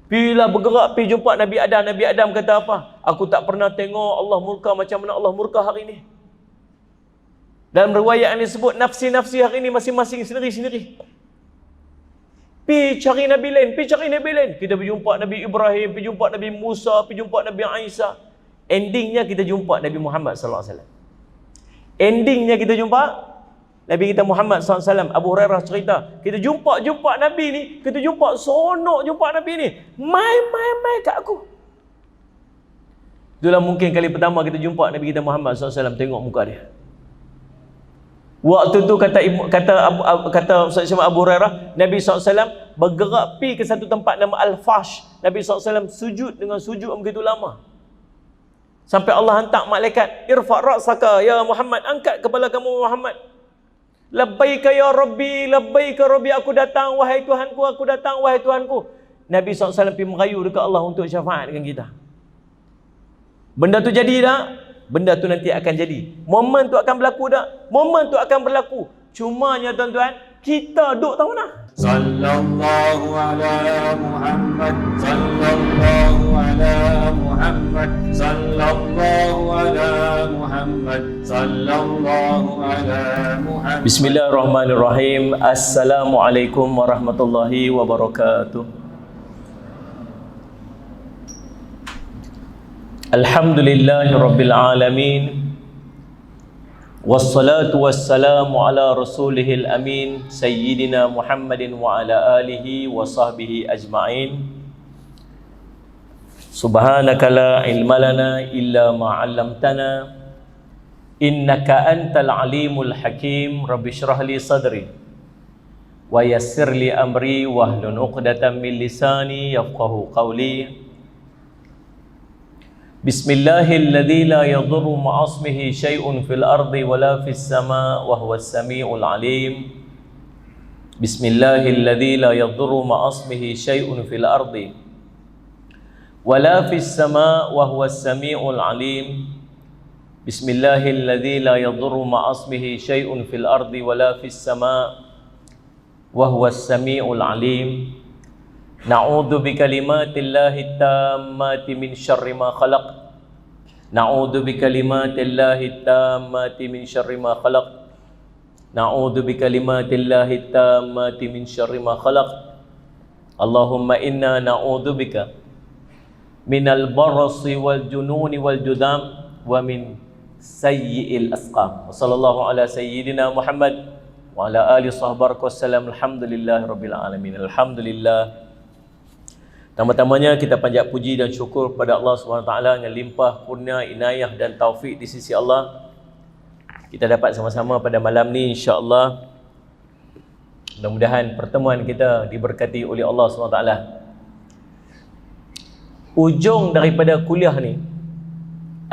Bila bergerak pergi jumpa Nabi Adam, Nabi Adam kata apa? Aku tak pernah tengok Allah murka macam mana Allah murka hari ini. Dalam riwayat yang disebut nafsi-nafsi hari ini masing-masing sendiri-sendiri. Pergi cari Nabi lain, pergi cari Nabi lain. Kita pergi jumpa Nabi Ibrahim, pergi jumpa Nabi Musa, pergi jumpa Nabi Isa. Endingnya kita jumpa Nabi Muhammad sallallahu alaihi wasallam. Endingnya kita jumpa Nabi kita Muhammad SAW. Abu Hurairah cerita, kita jumpa Nabi ni, kita jumpa seronok jumpa Nabi ni. Mai kat aku. Itulah mungkin kali pertama kita jumpa Nabi kita Muhammad SAW, tengok muka dia. Waktu tu kata Ustaz Syamah Abu Hurairah, Nabi SAW bergerak pi ke satu tempat nama Al-Fash. Nabi SAW sujud dengan sujud begitu lama. Sampai Allah hantar malaikat, irfa' ra'saka ya Muhammad, angkat kepala kamu Muhammad. Labbaika ya Rabbi, labbaika Rabbi, aku datang wahai Tuhanku, aku datang wahai Tuhanku. Nabi SAW pergi merayu dekat Allah untuk syafaat dengan kita. Benda tu jadi tak? Benda tu nanti akan jadi. Momen tu akan berlaku tak? Momen tu akan berlaku. Cumanya tuan-tuan, kita duduk tahu mana? Sallallahu ala Muhammad, sallallahu ala Muhammad, sallallahu ala Muhammad, sallallahu ala Muhammad. Bismillahirrahmanirrahim. Assalamualaikum warahmatullahi wabarakatuh. Alhamdulillahi rabbil alamin. Wassalatu wassalamu ala rasulihil amin Sayyidina Muhammadin wa ala alihi wa sahbihi ajma'in. Subhanaka la ilma lana illa ma'allamtana innaka antal alimul hakim. Rabbi syrah li sadri wa yassir li amri wahlun uqdatan min lisani yafqahu qawli. Bismillahilladzi la yadurru ma'asmihi syai'un fil ardi wala fis sama' wa huwas sami'ul alim. Bismillahilladzi la yadurru ma'asmihi syai'un fil ardi wala fis sama' wa huwas sami'ul alim. Bismillahilladzi la yadurru ma'asmihi syai'un fil ardi wala fis sama' wa huwas sami'ul alim. Na'udzu bikalimatillahi tammati min syarri ma khalaq. Na'udzu bikalimatillahi tammati min syarri ma khalaq. Na'udzu bikalimatillahi tammati min syarri ma khalaq. Allahumma inna na'udzu bika minal barasi wal jununi wal judam wa min sayyi'il asqam. Wassallallahu ala sayyidina Muhammad wa ala alihi sahbihi wasallam. Alhamdulillahi rabbil alamin. Alhamdulillah. Pertama-tamanya kita panjat puji dan syukur kepada Allah SWT dengan limpah kurnia, inayah dan taufik di sisi Allah. Kita dapat sama-sama pada malam ni insya-Allah. Mudah-mudahan pertemuan kita diberkati oleh Allah SWT. Ujung daripada kuliah ni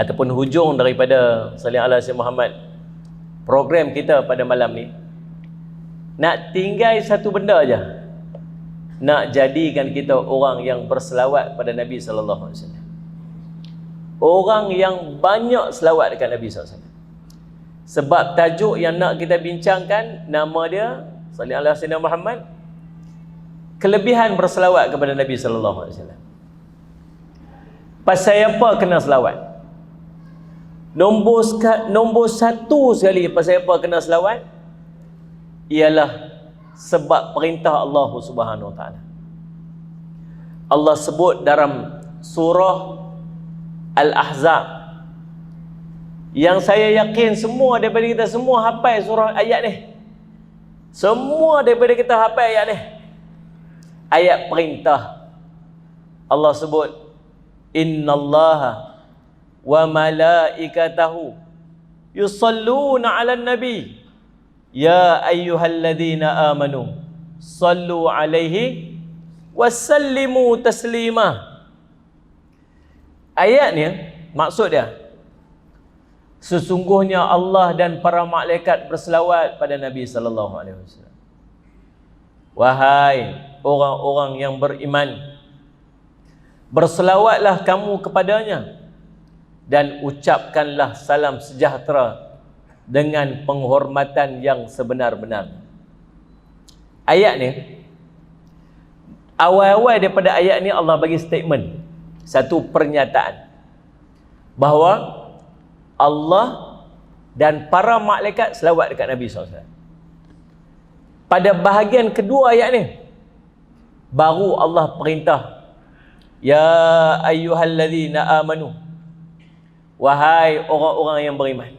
ataupun hujung daripada salih ala Sayyidina Muhammad, program kita pada malam ni nak tinggal satu benda aja. Nak jadikan kita orang yang berselawat pada Nabi sallallahu alaihi wasallam. Orang yang banyak selawat dekat Nabi sallallahu alaihi wasallam. Sebab tajuk yang nak kita bincangkan nama dia sallallahu alaihi wasallam Muhammad, kelebihan berselawat kepada Nabi sallallahu alaihi wasallam. Pasal apa kena selawat? Nombor satu sekali pasal apa kena selawat ialah sebab perintah Allah Subhanahu Wa Taala. Allah sebut dalam surah Al-Ahzab, yang saya yakin semua daripada kita semua hafal surah ayat ni. Semua daripada kita hafal ayat ni. Ayat perintah. Allah sebut, innallaha wa malaikatahu yusalluna 'alan nabi ya ayyuhalladzina amanu sallu alaihi wasallimu taslima. Ayat ni maksud dia, sesungguhnya Allah dan para malaikat berselawat pada Nabi sallallahu alaihi wasallam. Wahai orang-orang yang beriman, berselawatlah kamu kepadanya dan ucapkanlah salam sejahtera dengan penghormatan yang sebenar-benar. Ayat ni Awal-awal daripada ayat ni Allah bagi statement, satu pernyataan bahawa Allah dan para malaikat selawat dekat Nabi SAW. Pada bahagian kedua ayat ni baru Allah perintah, ya ayyuhalladzina amanu, wahai orang-orang yang beriman.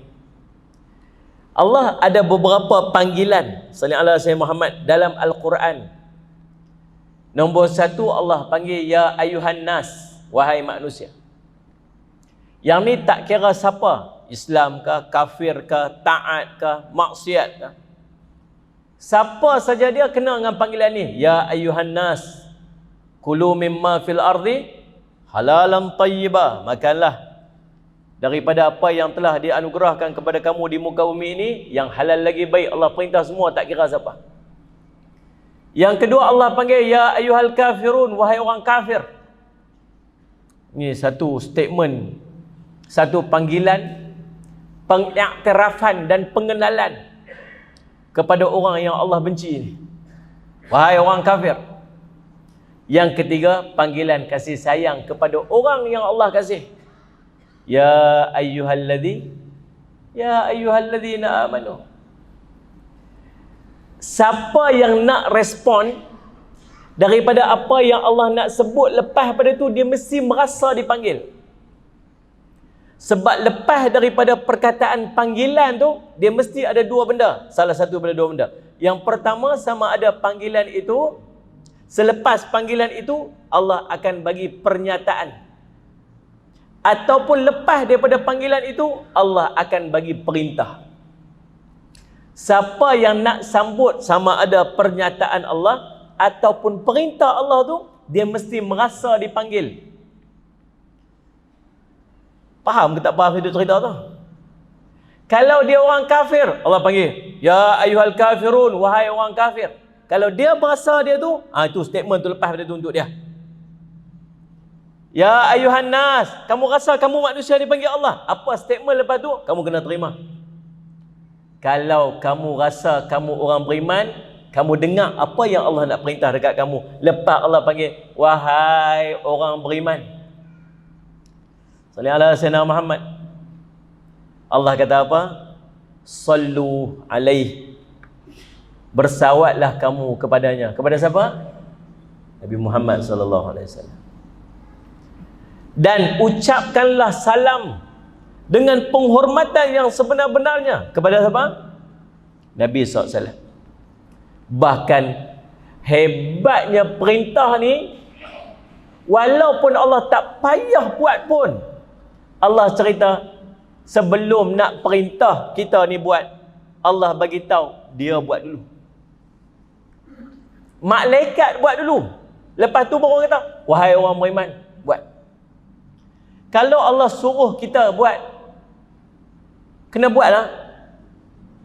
Allah ada beberapa panggilan sallallahu alaihi wasallam Muhammad dalam Al-Quran. Nombor satu, Allah panggil ya ayuhan nas, wahai manusia. Yang ni tak kira siapa, Islam ke, kafir ke, taat ke, maksiat ke. Siapa saja dia kena dengan panggilan ni, ya ayuhan nas, kulu mimma fil ardi halalan tayyibah, makanlah daripada apa yang telah dianugerahkan kepada kamu di muka bumi ini, yang halal lagi baik. Allah perintah semua, tak kira siapa. Yang kedua, Allah panggil ya ayyuhal kafirun, wahai orang kafir. Ini satu statement, satu panggilan, pengiktirafan dan pengenalan kepada orang yang Allah benci ini, wahai orang kafir. Yang ketiga, panggilan kasih sayang kepada orang yang Allah kasih, ya ayyuhalladzina amanu. Siapa yang nak respon daripada apa yang Allah nak sebut lepas pada tu, dia mesti merasa dipanggil. Sebab lepas daripada perkataan panggilan tu, dia mesti ada dua benda. Salah satu daripada dua benda. Yang pertama, sama ada panggilan itu, selepas panggilan itu Allah akan bagi pernyataan, ataupun lepas daripada panggilan itu Allah akan bagi perintah. Siapa yang nak sambut sama ada pernyataan Allah ataupun perintah Allah tu, dia mesti merasa dipanggil. Faham ke tak faham hidup cerita tu? Kalau dia orang kafir, Allah panggil ya ayyuhal kafirun, wahai orang kafir. Kalau dia berasa dia tu, itu statement tu lepas pada tu untuk dia. Ya ayyuhan nas, kamu rasa kamu manusia dipanggil Allah, apa statement lepas tu? Kamu kena terima. Kalau kamu rasa kamu orang beriman, kamu dengar apa yang Allah nak perintah dekat kamu. Lepas Allah panggil, wahai orang beriman. Sallallahu alaihi wasallam Muhammad. Allah kata apa? Sallu alaihi. Bersawatlah kamu kepadanya. Kepada siapa? Nabi Muhammad sallallahu alaihi wasallam. Dan ucapkanlah salam dengan penghormatan yang sebenar-benarnya kepada siapa? Nabi SAW. Bahkan hebatnya perintah ni, walaupun Allah tak payah buat pun, Allah cerita sebelum nak perintah kita ni buat, Allah bagi tahu dia buat dulu. Malaikat buat dulu. Lepas tu baru kata, wahai orang beriman, buat. Kalau Allah suruh kita buat, kena buat lah.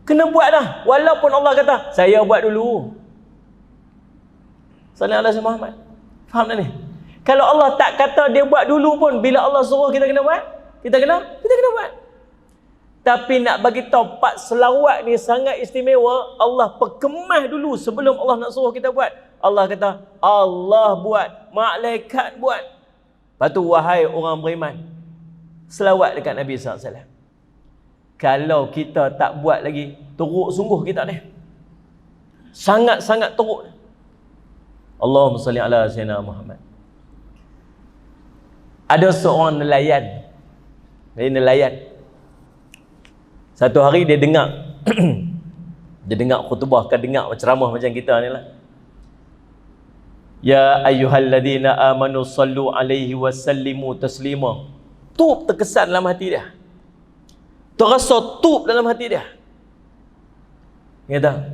Kena buat lah. Walaupun Allah kata, saya buat dulu. Sallallahu alaihi wasallam Muhammad. Faham tak ni? Kalau Allah tak kata dia buat dulu pun, bila Allah suruh kita kena buat, kita kena buat. Tapi nak bagi tahu part selawat ni sangat istimewa, Allah perkemas dulu sebelum Allah nak suruh kita buat. Allah kata, Allah buat, malaikat buat. Lepas tu, wahai orang beriman, selawat dekat Nabi SAW. Kalau kita tak buat lagi, teruk sungguh kita ni. Sangat-sangat teruk. Allahumma salli ala sayyidina Muhammad. Ada seorang nelayan. Satu hari dia dengar dia dengar khutbah, dengar ceramah macam kita ni lah. Ya ayyuhalladzina amanu sallu alaihi wa sallimu taslima. Tup terkesan dalam hati dia. Terasa tup dalam hati dia. Kata,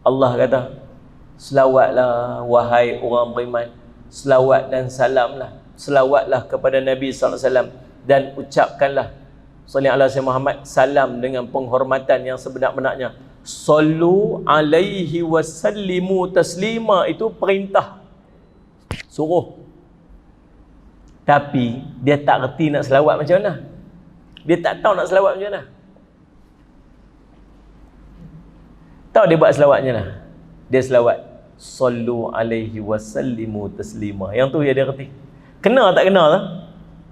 Allah kata, selawatlah wahai orang beriman, selawat dan salamlah, selawatlah kepada Nabi SAW, dan ucapkanlah sallallahu alaihi Muhammad salam dengan penghormatan yang sebenar-benarnya. Sallu alaihi wasallimu taslima, itu perintah, suruh. Tapi dia tak reti nak selawat macam mana. Dia tak tahu nak selawat macam mana. Tahu dia buat selawat macam mana? Dia selawat, sallu alaihi wasallimu taslima. Yang tu dia reti. Kena tak kena lah?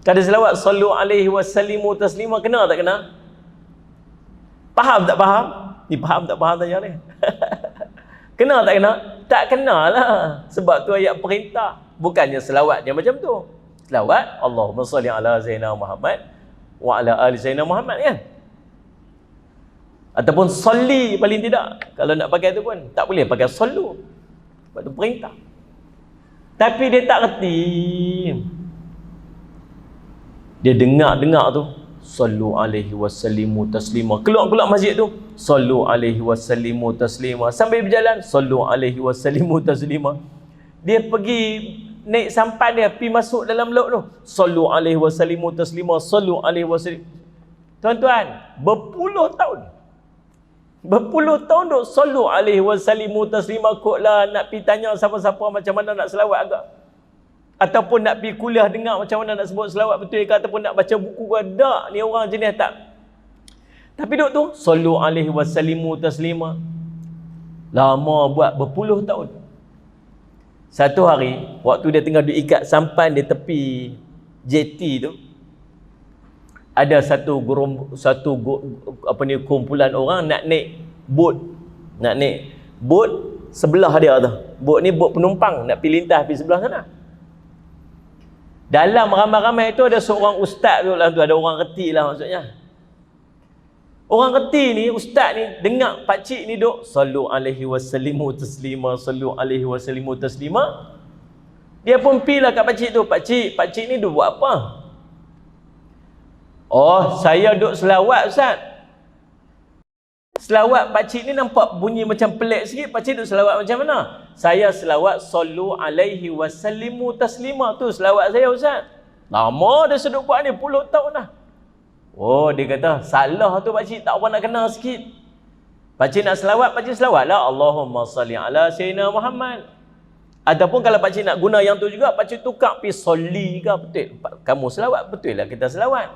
Kada selawat sallu alaihi wasallimu taslima, kena tak kena? Faham tak faham? Ni faham tak faham tanya ni. Kena tak kena? Tak kenalah. Sebab tu ayat perintah. Bukannya selawat dia macam tu. Selawat Allahumma salli ala Zainal Muhammad wa ala ali Zainal Muhammad kan? Ataupun salli paling tidak. Kalau nak pakai tu pun tak boleh pakai sallu. Sebab tu perintah. Tapi dia tak reti. Dia dengar tu sallu alaihi wasallimu taslima. Keluar masjid tu sallu alaihi wasallimu taslima. Sambil berjalan sallu alaihi wasallimu taslima. Dia pergi naik sampan dia, pergi masuk dalam laut tu sallu alaihi wasallimu taslima, sallu alaihi wasallim. Tuan-tuan, berpuluh tahun duk sallu alaihi wasallimu taslima. Koklah nak pergi tanya siapa-siapa macam mana nak selawat agak, ataupun nak pergi kuliah dengar macam mana nak sebut selawat betul ke, ataupun nak baca buku ke. Tak, ni orang jenis tak. Tapi duk tu sallu alaihi wasallimu taslima. Lama buat berpuluh tahun. Satu hari waktu dia tengah diikat sampan di tepi jeti tu, ada satu kumpulan orang nak naik bot. Sebelah dia tu. Bot ni bot penumpang nak pergi lintas pergi sebelah sana. Dalam ramai-ramai itu ada seorang ustaz tu lah tu, ada orang reti lah maksudnya. Orang reti ni, ustaz ni dengar pakcik ni duk sallu alaihi wasallimu taslima, sallu alaihi wasallimu taslima. Dia pun pilah kat pakcik tu, pakcik ni duk buat apa? Oh, saya duk selawat ustaz. Selawat pakcik ni nampak bunyi macam pelik sikit. Pakcik duk selawat macam mana? Saya selawat sallu alaihi wasallimu taslima. Tu selawat saya ustaz. Lama dah seduk buat ni, puluh tahun dah. Oh, dia kata salah tu pakcik, tak apa nak kena sikit. Pakcik nak selawat, pakcik selawat lah Allahumma salli ala Sayyidina Muhammad. Ataupun kalau pakcik nak guna yang tu juga, pakcik tukar pergi solli ke, betul. Kamu selawat, betul lah kita selawat.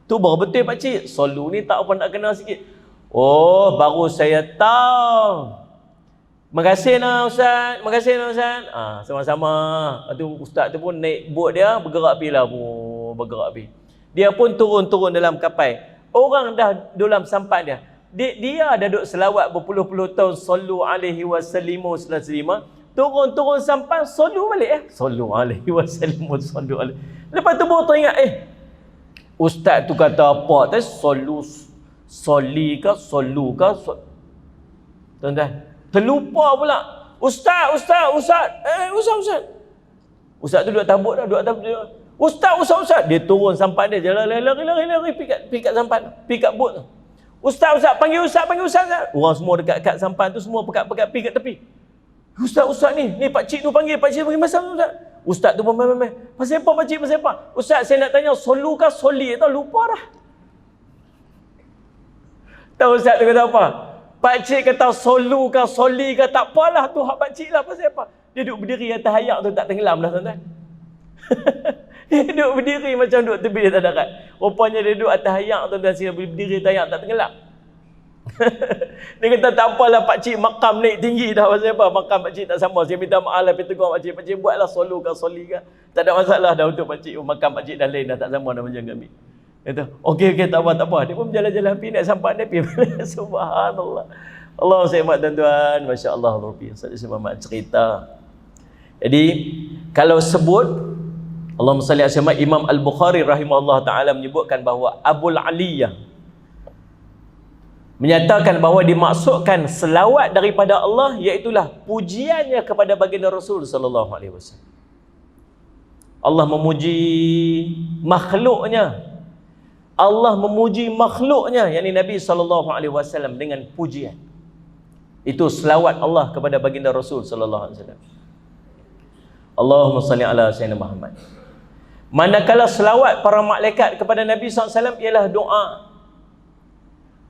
Tu baru betul pakcik. Sallu ni tak apa nak kena sikit. Oh, baru saya tahu. Makasih nak ustaz, makasih nak ustaz. Sama-sama. Tu ustaz tu pun naik bot dia, bergerak pergi lah, bergerak pergi. Dia pun turun dalam kapal. Orang dah dalam sampan dia. Dia dah duduk selawat berpuluh-puluh tahun sallu alaihi wasallimu taslima. Turun sampan sallu balik sallu alaihi wasallimu sallu alaihi. Lepas tu baru teringat ustaz tu kata apa tadi? Salli ke sallu ke? Tuan-tuan, terlupa pula. Ustaz. Ustaz tu duduk tabut dah, Ustaz. Dia turun sampan dia, lari pikat sampan, pikat bot tu. Ustaz, panggil ustaz. Orang semua dekat sampan tu semua pekat pergi kat tepi. Ustaz ni pakcik tu panggil masa ustaz. Ustaz tu pun main. Pasal apa pakcik, pasal apa? Ustaz, saya nak tanya sallu ke solli tu, lupa dah. Tahu ustaz tu kata apa? Pakcik kata sallu ke solli ke tak apalah, tu hak pakcik lah, pasal apa? Dia duduk berdiri atas ayak tu tak tenggelam dah tuan-tuan. Dia duduk berdiri macam duduk tepi dia tak darat. Rupanya dia duduk atas ayak tuan-tuan, sehingga berdiri atas ayak tak tenggelam. Dia kata tak apalah pakcik, makam naik tinggi dah, pasal apa? Makam pakcik tak sama. Saya minta maaf lah, pergi tegur pakcik buatlah sallu ke solli ke. Tak ada masalah dah untuk pakcik. Makam pakcik dah lain dah, tak sama dah macam kami. Kata, okey tak apa. Dia pun berjalan-jalan pergi naik sampan dia pergi. Subhanallah. Allah selamat tuan-tuan. Masya-Allah Rabbi. Ustaz Muhammad cerita. Jadi kalau sebut Allahumma salli ala Imam Al-Bukhari rahimahullah taala menyebutkan bahawa Abul Aliyah menyatakan bahawa dimaksudkan selawat daripada Allah iaitulah pujiannya kepada baginda Rasul sallallahu alaihi wasallam. Allah memuji makhluknya. Allah memuji makhluknya, yakni Nabi sallallahu alaihi wasallam dengan pujian. Itu selawat Allah kepada baginda Rasul sallallahu alaihi wasallam. Allahumma salli ala Sayyidina Muhammad. Manakala selawat para malaikat kepada Nabi SAW ialah doa.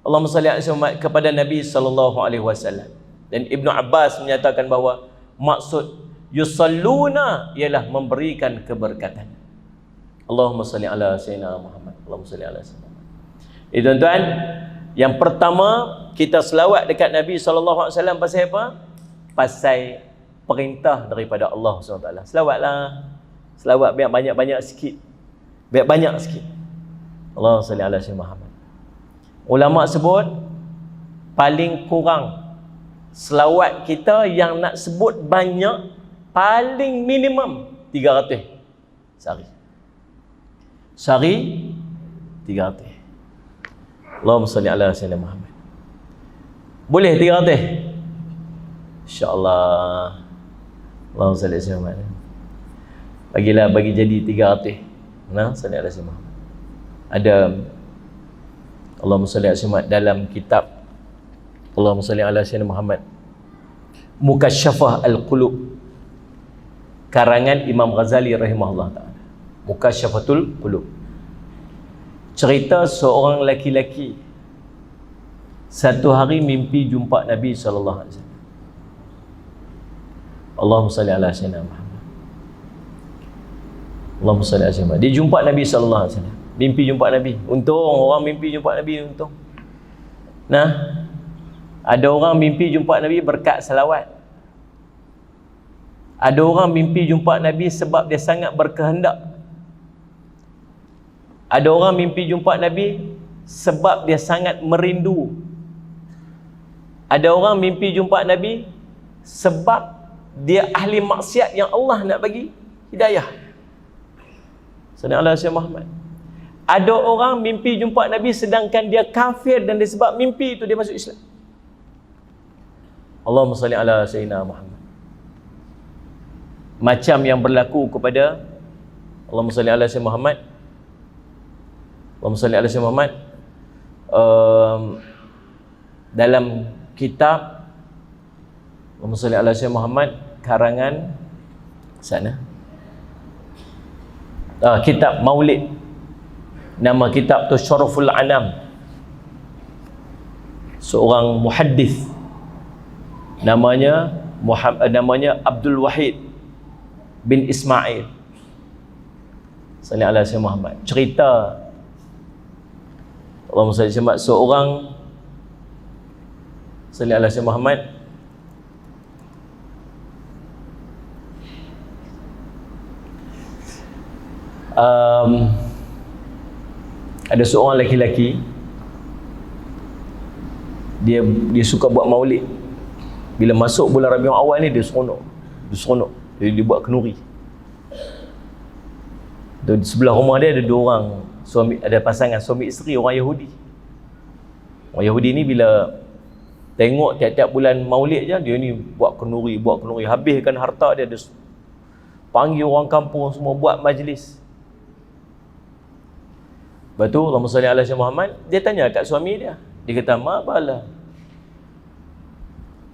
Allahumma salli ala Sayyidina Muhammad kepada Nabi SAW. Dan Ibnu Abbas menyatakan bahawa maksud yusalluna ialah memberikan keberkatan. Allahumma salli ala Sayyidina Muhammad. Allahumma salli ala Sayyidina Muhammad. Tuan-tuan, yang pertama kita selawat dekat Nabi SAW pasal apa? Pasal perintah daripada Allah SWT. Selawatlah. Selawat biar banyak-banyak sikit. Biar banyak sikit. Allahumma salli ala sayyidina Muhammad. Ulama sebut paling kurang selawat kita yang nak sebut banyak, paling minimum 300 sehari. Sehari 300. Allahumma salli ala sayyidina Muhammad. Boleh 300? InsyaAllah. Allahumma salli ala sayyidina Muhammad. Bagilah, bagi jadi 300. Nah, salli ala sayyidina Muhammad. Ada Allahumma salli ala sayyidina Muhammad dalam kitab Allahumma salli ala sayyidina Muhammad Mukasyafah Al-Qulub, karangan Imam Ghazali rahimahullah ta'ala. Mukasyafatul Qulub. Cerita seorang laki-laki satu hari mimpi jumpa Nabi SAW. Allahumma salli ala sayyidina Muhammad. Allahumma salli ala sayyidina Muhammad. Dia jumpa Nabi SAW. Mimpi jumpa Nabi. Untung orang mimpi jumpa Nabi, untung. Nah, ada orang mimpi jumpa Nabi berkat selawat. Ada orang mimpi jumpa Nabi sebab dia sangat berkehendak. Ada orang mimpi jumpa Nabi sebab dia sangat merindu. Ada orang mimpi jumpa Nabi sebab dia ahli maksiat yang Allah nak bagi hidayah. Sallallahu alaihi Muhammad. Ada orang mimpi jumpa Nabi sedangkan dia kafir dan disebab mimpi itu dia masuk Islam. Allahumma salli ala sayyidina Muhammad. Macam yang berlaku kepada Allahumma salli ala sayyidina Muhammad. Allahumma salli ala sayyidina Muhammad. Dalam kitab Allahumma salli ala sayyidina Muhammad karangan sana. Kitab Maulid. Nama kitab tu Syaraful Anam. Seorang muhaddis namanya Abdul Wahid bin Ismail. Sallallahu alaihi wasallam Muhammad. Cerita Allahumma salli ala seorang sallallahu alaihi wasallam Muhammad ada seorang lelaki dia suka buat maulid. Bila masuk bulan Rabiul Awal ni dia seronok. Dia buat kenduri. Di sebelah rumah dia ada dua orang suami, ada pasangan suami isteri, orang Yahudi. Orang Yahudi ni bila tengok tiap-tiap bulan maulid je, dia ni buat kenduri, habiskan harta dia, panggil orang kampung semua buat majlis. Lepas tu Allahumma salli ala sayyidina Muhammad, dia tanya kat suami dia. Dia kata, "Ma bala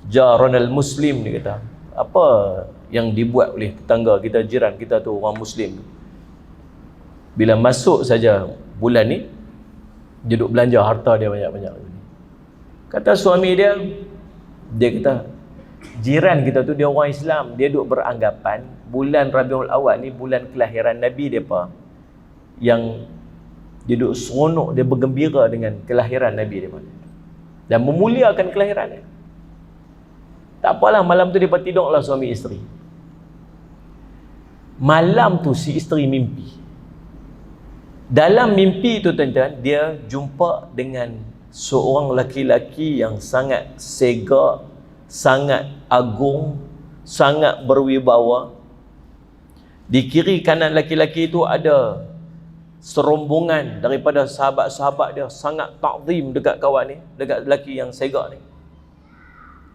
jaranal muslim," dia kata. Apa yang dibuat oleh tetangga kita, jiran kita tu orang muslim. Bila masuk saja bulan ni, dia duk belanja harta dia banyak-banyak. Kata suami dia kata, jiran kita tu dia orang Islam, dia duk beranggapan bulan Rabiul Awal ni bulan kelahiran Nabi depa, yang dia duk seronok, dia bergembira dengan kelahiran Nabi depa dan memuliakan kelahiran dia. Tak apalah, malam tu depa tidurlah suami isteri. Malam tu si isteri mimpi. Dalam mimpi tu tuan-tuan, dia jumpa dengan seorang laki-laki yang sangat segak, sangat agung, sangat berwibawa. Di kiri kanan laki-laki itu ada serombongan daripada sahabat-sahabat dia, sangat takzim dekat kawan ni, dekat lelaki yang segak ni.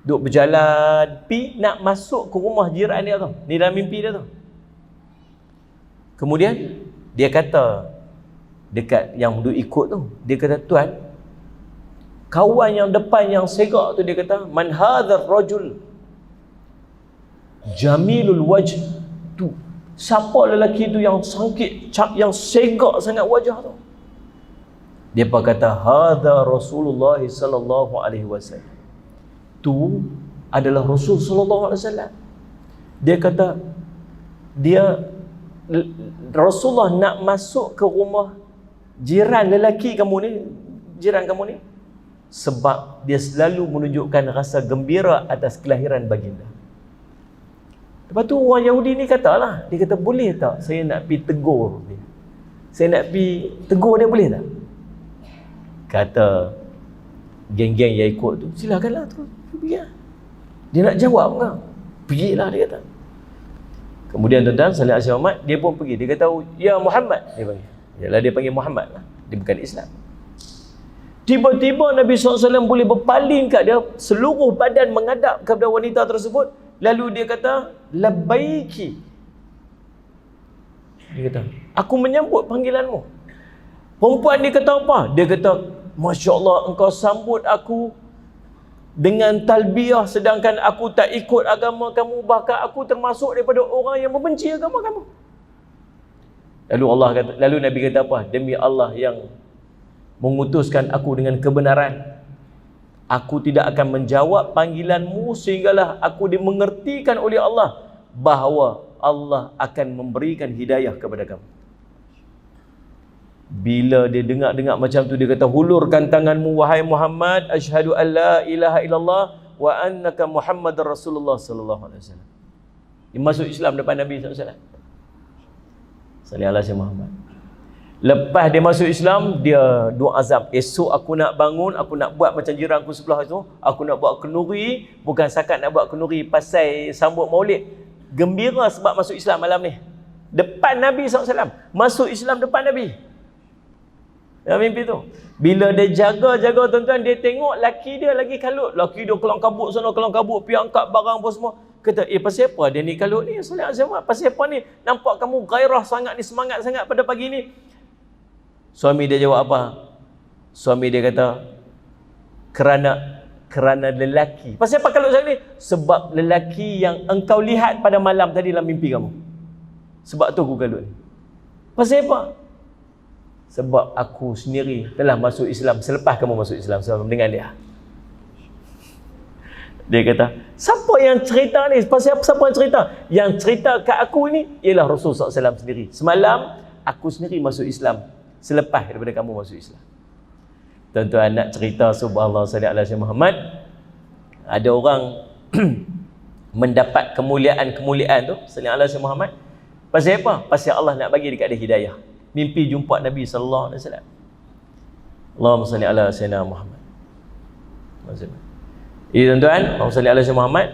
Duk berjalan, nak masuk ke rumah jiran dia tu. Ni dalam mimpi dia tu. Kemudian dia kata dekat yang duk ikut tu, dia kata, "Tuan, kawan yang depan yang segak tu," dia kata, "Man hadzal rajul jamilul wajh." Tu siapa lelaki tu yang sangkit, yang segak sangat wajah tu? Dia kata, "Hadza Rasulullah sallallahu alaihi wasallam." Tu adalah Rasul sallallahu alaihi wasallam. Dia kata, Rasulullah nak masuk ke rumah jiran lelaki kamu ni, jiran kamu ni, sebab dia selalu menunjukkan rasa gembira atas kelahiran baginda. Lepas tu orang Yahudi ni katalah, dia kata, boleh tak saya nak pergi tegur dia? Saya nak pergi tegur dia, boleh tak? Kata geng-geng yang ikut tu, silakanlah tu, pergi lah. Dia nak jawab ke? Pergilah, dia kata. Kemudian tuan-tuan, sallallahu alaihi wasallam, dia pun pergi. Dia kata, ya Muhammad, dia panggil. Yalah, dia panggil Muhammad lah. Dia bukan Islam. Tiba-tiba Nabi SAW boleh berpaling kat dia, seluruh badan menghadap kepada wanita tersebut. Lalu dia kata, labbaiki. Dia kata, aku menyambut panggilanmu. Perempuan dia kata apa? Dia kata, Masya Allah, engkau sambut aku dengan talbiyah sedangkan aku tak ikut agama kamu, bahkan aku termasuk daripada orang yang membenci agama kamu. Lalu Nabi kata apa? Demi Allah yang mengutuskan aku dengan kebenaran, aku tidak akan menjawab panggilanmu sehinggalah aku dimengertikan oleh Allah bahawa Allah akan memberikan hidayah kepada kamu. Bila dia dengar macam tu, dia kata, hulurkan tanganmu wahai Muhammad, asyhadu an la ilaha illallah wa annaka Muhammadar Rasulullah sallallahu alaihi wasallam. Dia masuk Islam depan Nabi sallallahu alaihi wasallam. Sallallahu alaihi Muhammad. Lepas dia masuk Islam, dia doa azam, esok aku nak bangun, aku nak buat macam jiran aku sebelah tu, aku nak buat kenduri, bukan sakat nak buat kenduri pasal sambut Maulid, gembira sebab masuk Islam malam ni. Depan Nabi SAW, masuk Islam depan Nabi. Yang mimpi tu. Bila dia jaga tuan-tuan, dia tengok laki dia lagi kalut. Laki dia kelang kabut sana, kelang kabut, pergi angkat barang apa semua. Kata, pasal apa dia ni kalut ni? Pasal apa ni? Nampak kamu gairah sangat ni, semangat sangat pada pagi ni. Suami dia jawab apa? Suami dia kata, kerana lelaki. Pasal apa kalut sangat ni? Sebab lelaki yang engkau lihat pada malam tadi dalam mimpi kamu. Sebab tu aku kalut ni. Pasal apa? Sebab aku sendiri telah masuk Islam selepas kamu masuk Islam, sama dengan dia. Dia kata, siapa yang cerita ni? Pasal siapa yang cerita? Yang cerita kat aku ni ialah Rasulullah SAW sendiri. Semalam aku sendiri masuk Islam selepas daripada kamu masuk Islam. Tuan-tuan nak cerita, subhanallah sallallahu alaihi Muhammad, ada orang mendapat kemuliaan tu sallallahu alaihi Muhammad. Pasal apa? Pasal Allah nak bagi dekat dia hidayah. Mimpi jumpa Nabi sallallahu alaihi wasallam. Allahumma salli ala sayyidina Muhammad. Ini tuan-tuan, Allahumma salli ala sayyidina Muhammad.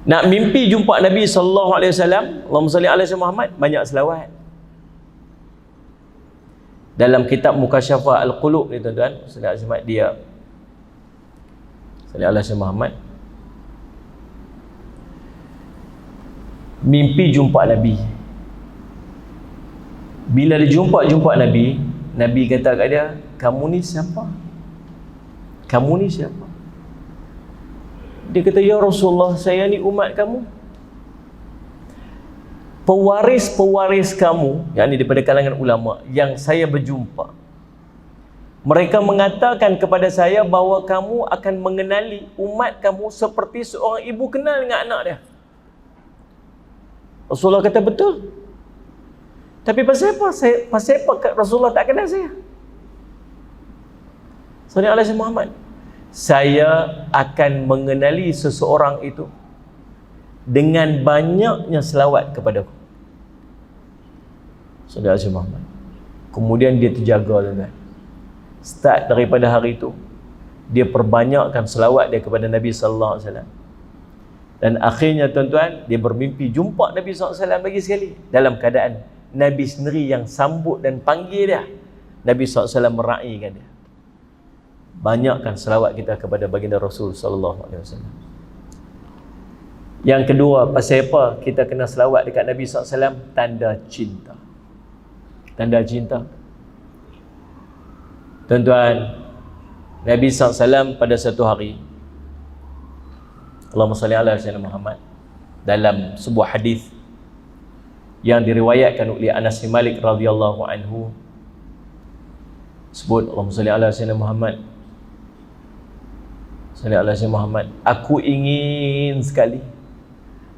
Nak mimpi jumpa Nabi sallallahu alaihi wasallam, Allahumma salli ala sayyidina Muhammad, banyak selawat. Dalam kitab Mukasyafah Al-Qulub ni tuan-tuan, sallallahu alaihi wasallam, dia sallallahu alaihi wasallam Muhammad mimpi jumpa Nabi. Bila dia jumpa Nabi, Nabi kata kat dia, kamu ni siapa? Kamu ni siapa? Dia kata, ya Rasulullah, saya ni umat kamu. Pewaris-pewaris kamu, yang ni daripada kalangan ulama, yang saya berjumpa, mereka mengatakan kepada saya bahawa kamu akan mengenali umat kamu seperti seorang ibu kenal dengan anak dia. Rasulullah kata, betul. Tapi pasal apa Rasulullah tak kenal saya? Sallallahu alaihi Muhammad, saya akan mengenali seseorang itu dengan banyaknya selawat kepadaku. Sallallahu alaihi Muhammad. Kemudian dia terjaga tuan-tuan. Start daripada hari itu, dia perbanyakkan selawat dia kepada Nabi sallallahu alaihi wasallam. Dan akhirnya tuan-tuan, dia bermimpi jumpa Nabi SAW lagi sekali. Dalam keadaan Nabi sendiri yang sambut dan panggil dia. Nabi SAW meraihkan dia. Banyakkan selawat kita kepada baginda Rasul SAW. Yang kedua, pasal apa kita kena selawat dekat Nabi SAW? Tanda cinta. Tanda cinta. Tuan-tuan, Nabi SAW pada satu hari, Allahumma salli ala sayyidina Muhammad, dalam sebuah hadis yang diriwayatkan oleh Anas bin Malik radhiyallahu anhu, sebut, Allahumma salli ala sayyidina Muhammad, salli ala sayyidina Muhammad, aku ingin sekali,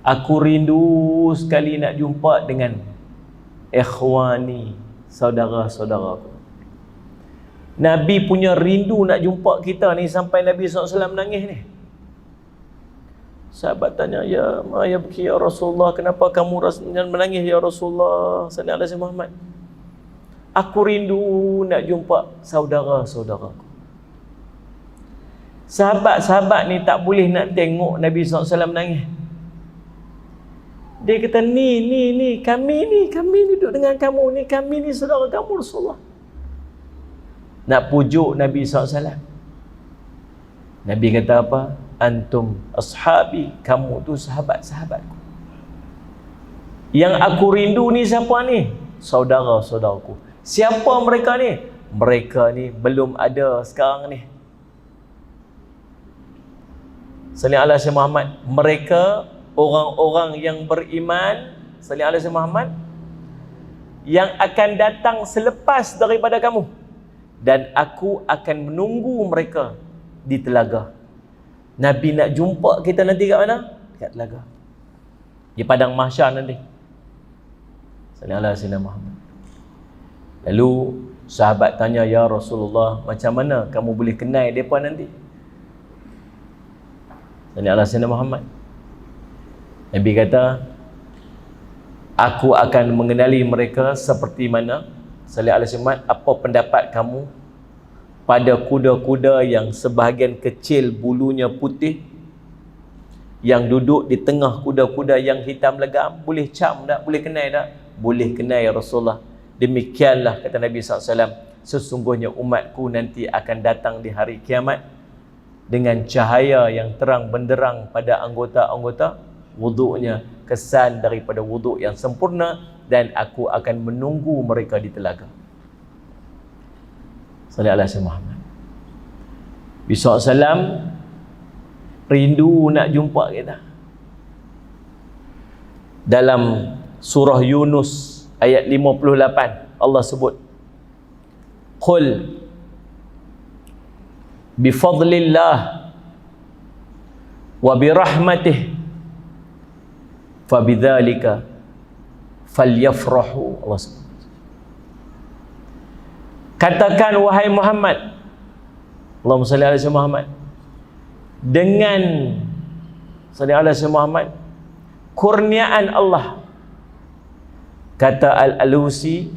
aku rindu sekali nak jumpa dengan ikhwani, saudara-saudaraku. Nabi punya rindu nak jumpa kita ni sampai Nabi SAW nangis ni. Sahabat tanya, ya ma yabki ya Rasulullah, kenapa kamu menangis ya Rasulullah sallallahu alaihi Muhammad? Aku rindu nak jumpa saudara-saudaraku. Sahabat-sahabat ni tak boleh nak tengok Nabi SAW menangis. Dia kata, ni kami duduk dengan kamu, ni kami ni saudara kamu Rasulullah. Nak pujuk Nabi SAW. Nabi kata apa? Antum ashabi, kamu tu sahabat-sahabatku. Yang aku rindu ni siapa ni? Saudara-saudaraku. Siapa mereka ni? Mereka ni belum ada sekarang ni. Sallallahu alaihi Muhammad. Mereka orang-orang yang beriman, sallallahu alaihi Muhammad, yang akan datang selepas daripada kamu, dan aku akan menunggu mereka di telaga. Nabi nak jumpa kita nanti kat mana? Dekat telaga, di padang mahsyar nanti. Sallallahu alaihi Muhammad. Lalu sahabat tanya, ya Rasulullah, macam mana kamu boleh kenal mereka nanti? Sallallahu alaihi Muhammad. Nabi kata, aku akan mengenali mereka seperti mana, sallallahu alaihi Muhammad, apa pendapat kamu pada kuda-kuda yang sebahagian kecil bulunya putih, yang duduk di tengah kuda-kuda yang hitam legam? Boleh cam tak? Boleh kenal tak? Boleh kenal ya Rasulullah. Demikianlah kata Nabi SAW, sesungguhnya umatku nanti akan datang di hari kiamat dengan cahaya yang terang benderang pada anggota-anggota wuduknya, kesan daripada wuduk yang sempurna, dan aku akan menunggu mereka di telaga. Sallallahu alaihi Muhammad. Bisa salam rindu nak jumpa kita. Dalam surah Yunus ayat 58 Allah sebut, qul bifadlillah wa birahmatih fabidzalika falyafrahu. Allah sebut, katakan wahai Muhammad, Allahumma salli alaihi Muhammad, dengan sallallahu alaihi Muhammad, kurniaan Allah. Kata Al-Alusi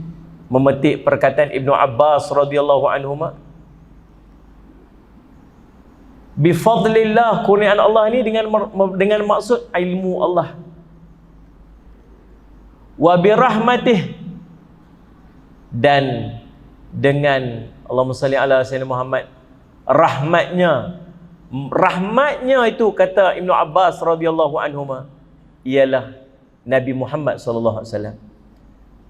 memetik perkataan Ibnu Abbas radhiyallahu anhuma, bifadlillah, kurniaan Allah ni dengan maksud ilmu Allah, wa birahmatih, dan dengan Allahumma salli ala sayyidina Muhammad, rahmatnya itu, kata Ibnu Abbas radhiyallahu anhuma, ialah Nabi Muhammad sallallahu alaihi wasallam.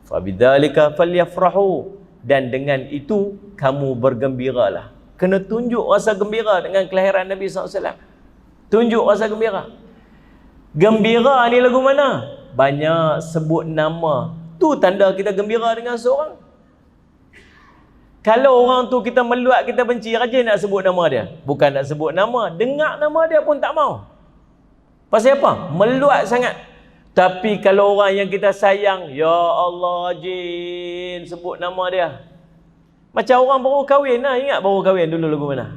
Fabidzalika falyafrahu, dan dengan itu kamu bergembiralah. Kena tunjuk rasa gembira dengan kelahiran Nabi sallallahu alaihi wasallam. Tunjuk rasa gembira. Gembira ni lagu mana? Banyak sebut nama. Tu tanda kita gembira dengan seorang. Kalau orang tu kita meluat, kita benci, rajin nak sebut nama dia. Bukan nak sebut nama, dengar nama dia pun tak mau. Pasal apa? Meluat sangat. Tapi kalau orang yang kita sayang, ya Allah, rajin sebut nama dia. Macam orang baru kahwin lah. Ingat baru kahwin dulu lagu mana?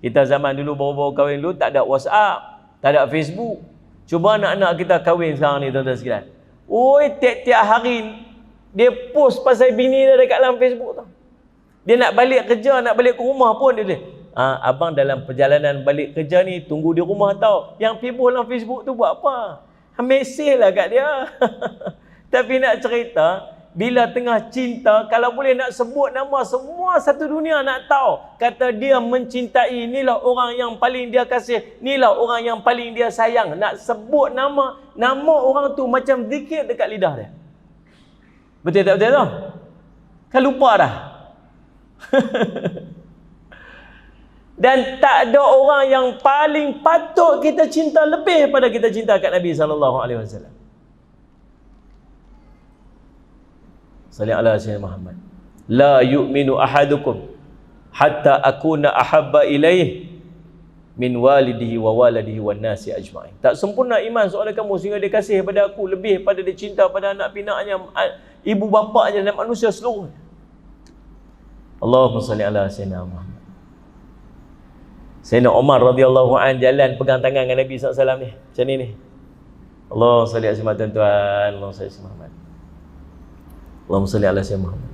Kita zaman dulu baru-baru kahwin dulu, tak ada WhatsApp, tak ada Facebook. Cuba anak-anak kita kahwin sekarang ni, tuan-tuan sekalian. Oi, tiap-tiap hari dia post pasal bini dia dekat dalam Facebook tu. Dia nak balik kerja, nak balik ke rumah pun dia boleh. Abang dalam perjalanan balik kerja ni, tunggu di rumah tau. Yang people dalam Facebook tu buat apa? Mesej lah kat dia. Tapi nak cerita, bila tengah cinta, kalau boleh nak sebut nama, semua satu dunia nak tahu. Kata dia mencintai, inilah orang yang paling dia kasih, inilah orang yang paling dia sayang. Nak sebut nama orang tu macam zikir dekat lidah dia. Betul tak betul tu? Kan lupa dah. Dan tak ada orang yang paling patut kita cinta lebih pada kita cinta kat Nabi sallallahu alaihi wasallam. Sallallahu alaihi wasallam Muhammad. La yu'minu ahadukum hatta akuna ahabba ilaih min walidihi wa waladihi wan nasi ajma'in. Tak sempurna iman seorang kamu sehingga dia kasih pada aku lebih pada dia cinta pada anak pinaknya, ibu bapaknya dan manusia seluruhnya. Allahumma salli ala sayyidina Muhammad. Sayyidina Umar radhiyallahu an jalan pegang tangan dengan Nabi SAW ni, macam ni. Allah salli ala Muhammad, tuan-tuan. Allah salli ala Muhammad. Allahumma salli ala Muhammad.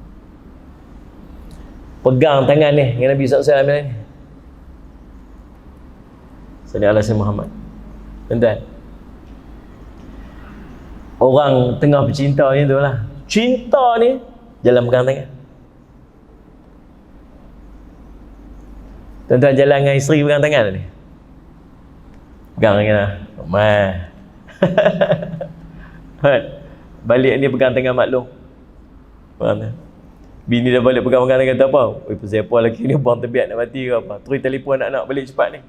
Pegang tangan ni dengan Nabi SAW ni. Salli ala Muhammad. Tuan-tuan. Orang tengah bercinta ni tu lah. Cinta ni jalan pegang tangan. Tuan-tuan jalan dengan isteri pegang tangan ni. Pegang tangan lah. Balik ni pegang tangan maklum. Bini dah balik pegang tangan kata apa? Oi, pasal apa lelaki ni buang tebiat nak mati ke apa? Terus telefon anak-anak balik cepat ni.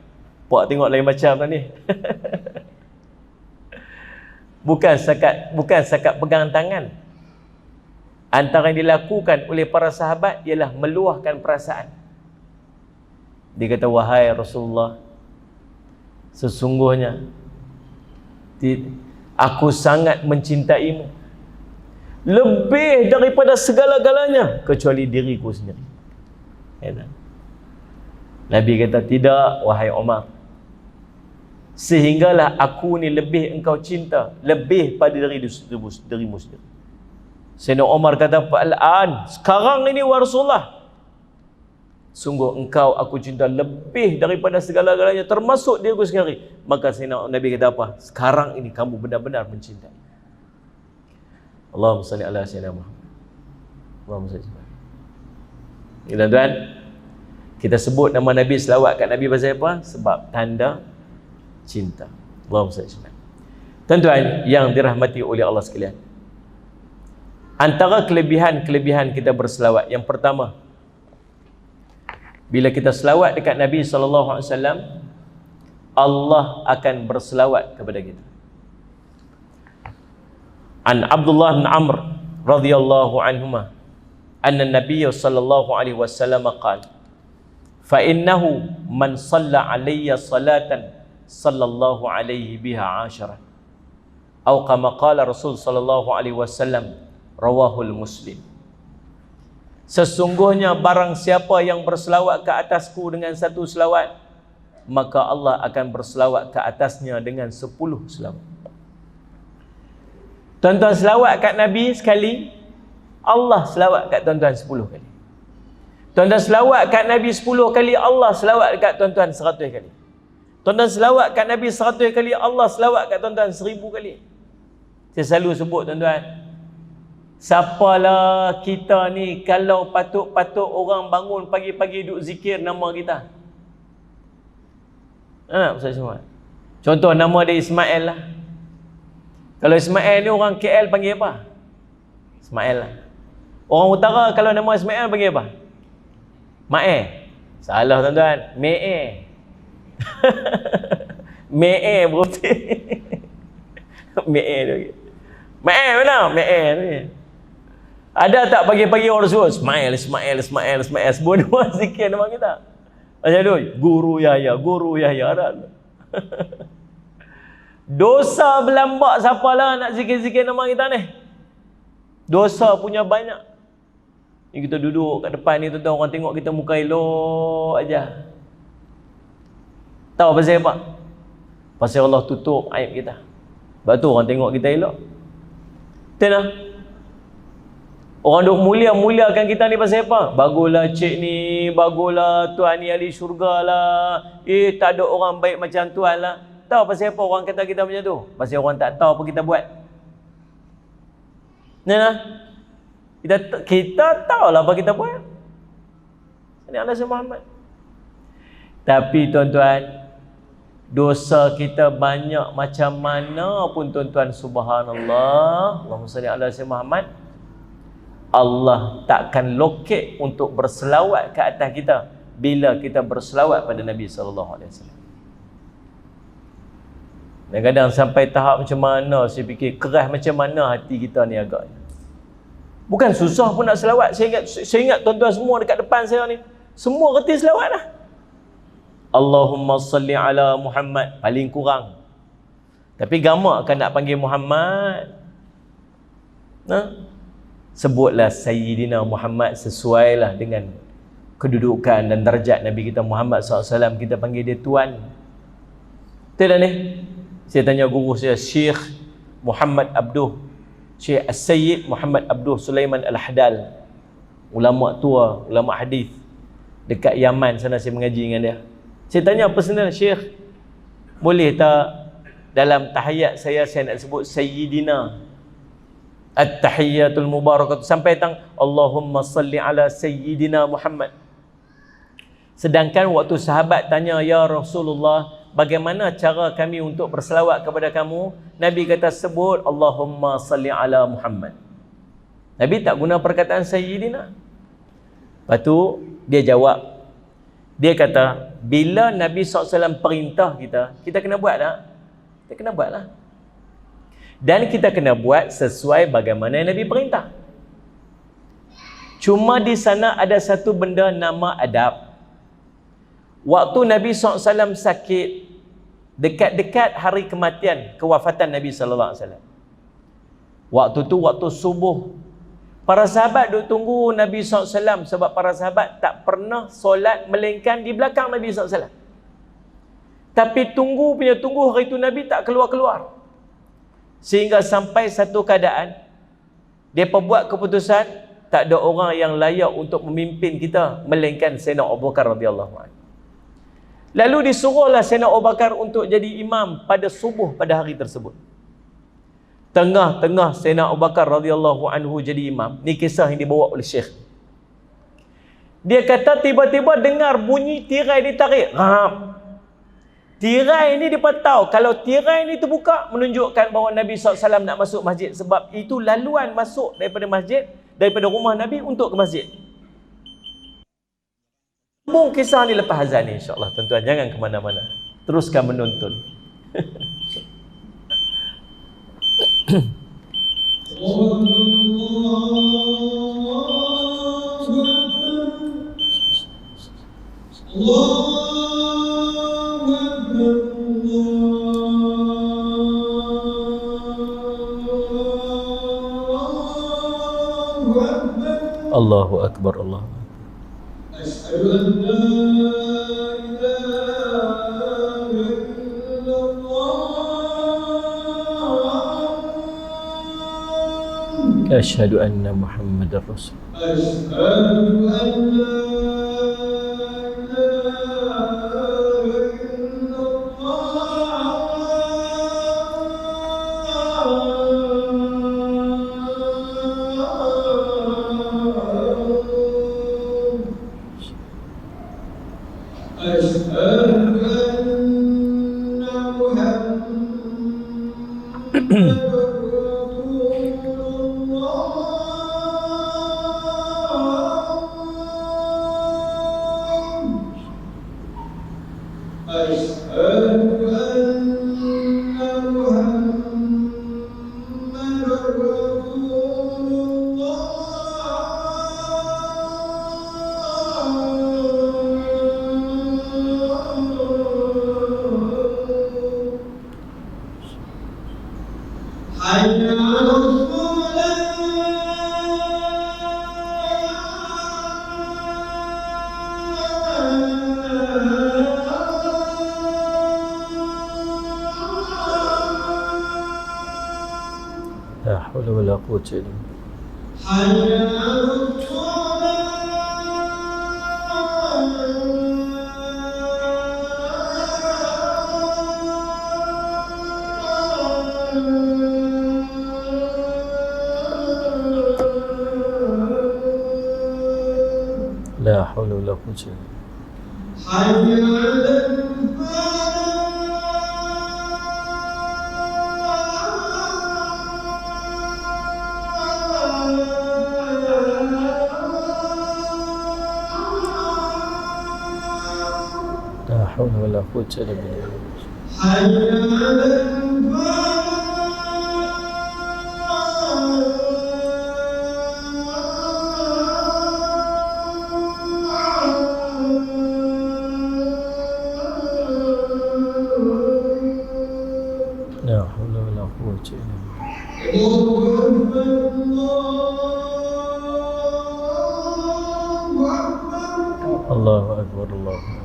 Pak tengok lain macam dah ni. Bukan sakat pegang tangan. Antara yang dilakukan oleh para sahabat ialah meluahkan perasaan. Dia kata, wahai Rasulullah, sesungguhnya aku sangat mencintaimu lebih daripada segala-galanya kecuali diriku sendiri. Nabi kata, tidak wahai Umar, sehinggalah aku ni lebih engkau cinta lebih pada dirimu sendiri. Sayyidina Umar kata, fa'al-an, sekarang ini wahai Rasulullah, sungguh engkau aku cinta lebih daripada segala-galanya termasuk diriku sendiri. Maka Sayyidina Nabi kata apa? Sekarang ini kamu benar-benar mencintai. Allahumma salli ala Sayyidina Muhammad. Allahumma salli ala. Tuan-tuan, kita sebut nama Nabi, selawat kat Nabi pasal apa? Sebab tanda cinta. Allahumma salli ala. Tuan-tuan yang dirahmati oleh Allah sekalian, antara kelebihan-kelebihan kita berselawat, yang pertama, bila kita selawat dekat Nabi SAW, Allah akan berselawat kepada kita. An Abdullah bin Amr radhiyallahu anhuma anna Nabiy sallallahu alaihi wasallam qala, fa innahu man shalla alayya salatan sallallahu alaihi biha 10, atau kama qala Rasul sallallahu alaihi wasallam, rawahul Muslim. Sesungguhnya barang siapa yang berselawat ke atasku dengan satu selawat, maka Allah akan berselawat ke atasnya dengan 10 selawat. Tuan-tuan selawat kat Nabi sekali, Allah selawat kat tuan-tuan 10 kali. Tuan-tuan selawat kat Nabi 10 kali, Allah selawat kat tuan-tuan 100 kali. Tuan-tuan selawat kat Nabi 100 kali, Allah selawat kat tuan-tuan 1000 kali. Saya selalu sebut tuan-tuan, siapalah kita ni kalau patut-patut orang bangun pagi-pagi duk zikir nama kita? Ustaz semua. Contoh nama dia Ismail lah. Kalau Ismail ni orang KL panggil apa? Ismail lah. Orang utara kalau nama Ismail panggil apa? Mae. Salah tuan-tuan, Mee. Mee berarti. Mee tu. Mee mana? Mee ni. Ada tak pagi-pagi orang sebut Ismail. Sebut nama zikir nama kita. Macam tu, Guru Yahya ada. Dosa berlambak siapalah nak zikir-zikir nama kita ni. Dosa punya banyak. Ni kita duduk kat depan ni tuan-tuan, orang tengok kita muka elok aja. Tahu pasal apa? Pasal Allah tutup aib kita. Sebab tu orang tengok kita elok. Betul tak? Orang duk mulia-muliakan kita ni pasal apa? Baguslah cik ni, baguslah tuan ni ahli syurga lah. Tak ada orang baik macam tuan lah. Tahu pasal apa orang kata kita macam tu? Pasal orang tak tahu apa kita buat. Nah, kita tahulah apa kita buat. Ini Allah Muhammad. Tapi tuan-tuan, dosa kita banyak macam mana pun tuan-tuan, subhanallah, Allahumma salli ala Muhammad, Allah takkan lokek untuk berselawat ke atas kita bila kita berselawat pada Nabi SAW. Kadang-kadang sampai tahap macam mana, saya fikir keras macam mana hati kita ni agaknya. Bukan susah pun nak selawat. Saya ingat tuan-tuan semua dekat depan saya ni, semua reti selawat lah. Allahumma salli ala Muhammad, paling kurang. Tapi gamak kan nak panggil Muhammad. Sebutlah Sayyidina Muhammad sesuailah dengan kedudukan dan darjat Nabi kita Muhammad SAW, kita panggil dia Tuan. Betul tak ni? Saya tanya guru saya, Syekh Muhammad Abduh, Syekh As-Sayyid Muhammad Abduh Sulaiman Al-Hadal, ulama tua, ulama hadis dekat Yaman sana, saya mengaji dengan dia. Saya tanya personal, Syekh, boleh tak dalam tahiyat saya nak sebut Sayyidina, At-Tahiyyatul Mubarakatuh, sampai tang Allahumma salli ala Sayyidina Muhammad. Sedangkan waktu sahabat tanya, ya Rasulullah, bagaimana cara kami untuk berselawat kepada kamu? Nabi kata sebut Allahumma salli ala Muhammad. Nabi tak guna perkataan Sayyidina. Lepas tu dia jawab, dia kata bila Nabi SAW perintah kita, kita kena buat tak? Kita kena buat lah. Dan kita kena buat sesuai bagaimana Nabi perintah. Cuma di sana ada satu benda nama adab. Waktu Nabi SAW sakit, dekat-dekat hari kematian, kewafatan Nabi SAW, waktu tu waktu subuh, para sahabat duk tunggu Nabi SAW, sebab para sahabat tak pernah solat melainkan di belakang Nabi SAW. Tapi tunggu hari tu Nabi tak keluar-keluar, sehingga sampai satu keadaan dia buat keputusan tak ada orang yang layak untuk memimpin kita melainkan Sayyidina Abu Bakar radhiyallahu anhu. Lalu disuruhlah Sayyidina Abu Bakar untuk jadi imam pada subuh pada hari tersebut. Tengah-tengah Sayyidina Abu Bakar radhiyallahu anhu jadi imam. Ni kisah yang dibawa oleh Syekh. Dia kata tiba-tiba dengar bunyi tirai ditarik. Tirai ni dia tahu kalau tirai ni terbuka menunjukkan bahawa Nabi SAW nak masuk masjid, sebab itu laluan masuk daripada masjid, daripada rumah Nabi untuk ke masjid. Sambung kisah ni lepas azan ni, insyaAllah. Tuan-tuan jangan ke mana-mana, teruskan menonton. Allahu Akbar, Allahu Akbar. أشهد أن لا إله إلا الله أشهد أن محمد رسول الله أشهد أن لا إله إلا لا حول ولا قوة إلا بالله لا حول ولا قوة إلا لا حول ولا قوة إلا بالله لا حول ولا قوة إلا بالله Allahu Akbar, Allahu Akbar.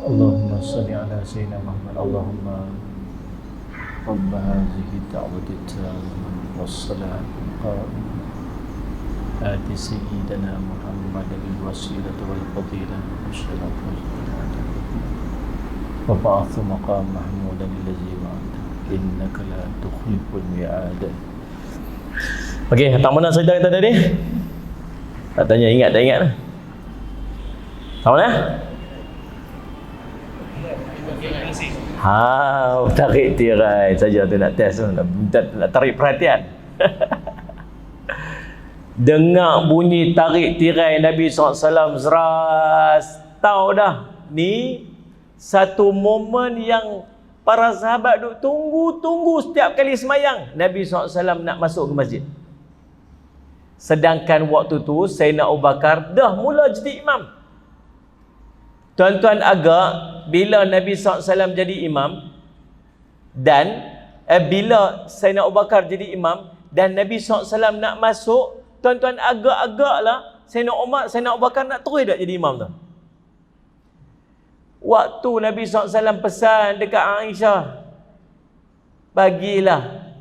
Allahumma salli ala Sayyidina Muhammad. Allahumma Rabb hadhihi ad-da'wati at-tammah was-salati al-qa'imah آتِ سيدنا محمد الوسيلة والفضيلة والشرف والجنة وبعث مقام محمودا الذي وعدته إنك لا تخلف الميعاد. Okey, tak mana cerita kita tadi? Tak tanya, ingat tak ingat? Tak mana? Tarik tirai saja tu nak test tu, nak tarik perhatian. Dengar bunyi tarik tirai Nabi SAW zeras, tahu dah ni satu momen yang para sahabat duk tunggu setiap kali semayang Nabi SAW nak masuk ke masjid. Sedangkan waktu tu Sayyidina Abu Bakar dah mula jadi imam. Tuan-tuan agak, bila Nabi SAW jadi imam dan bila Sayyidina Abu Bakar jadi imam dan Nabi SAW nak masuk, tuan-tuan agak-agaklah Sayyidina Abu Bakar nak terus tak jadi imam tu. Waktu Nabi SAW pesan dekat Aisyah, bagilah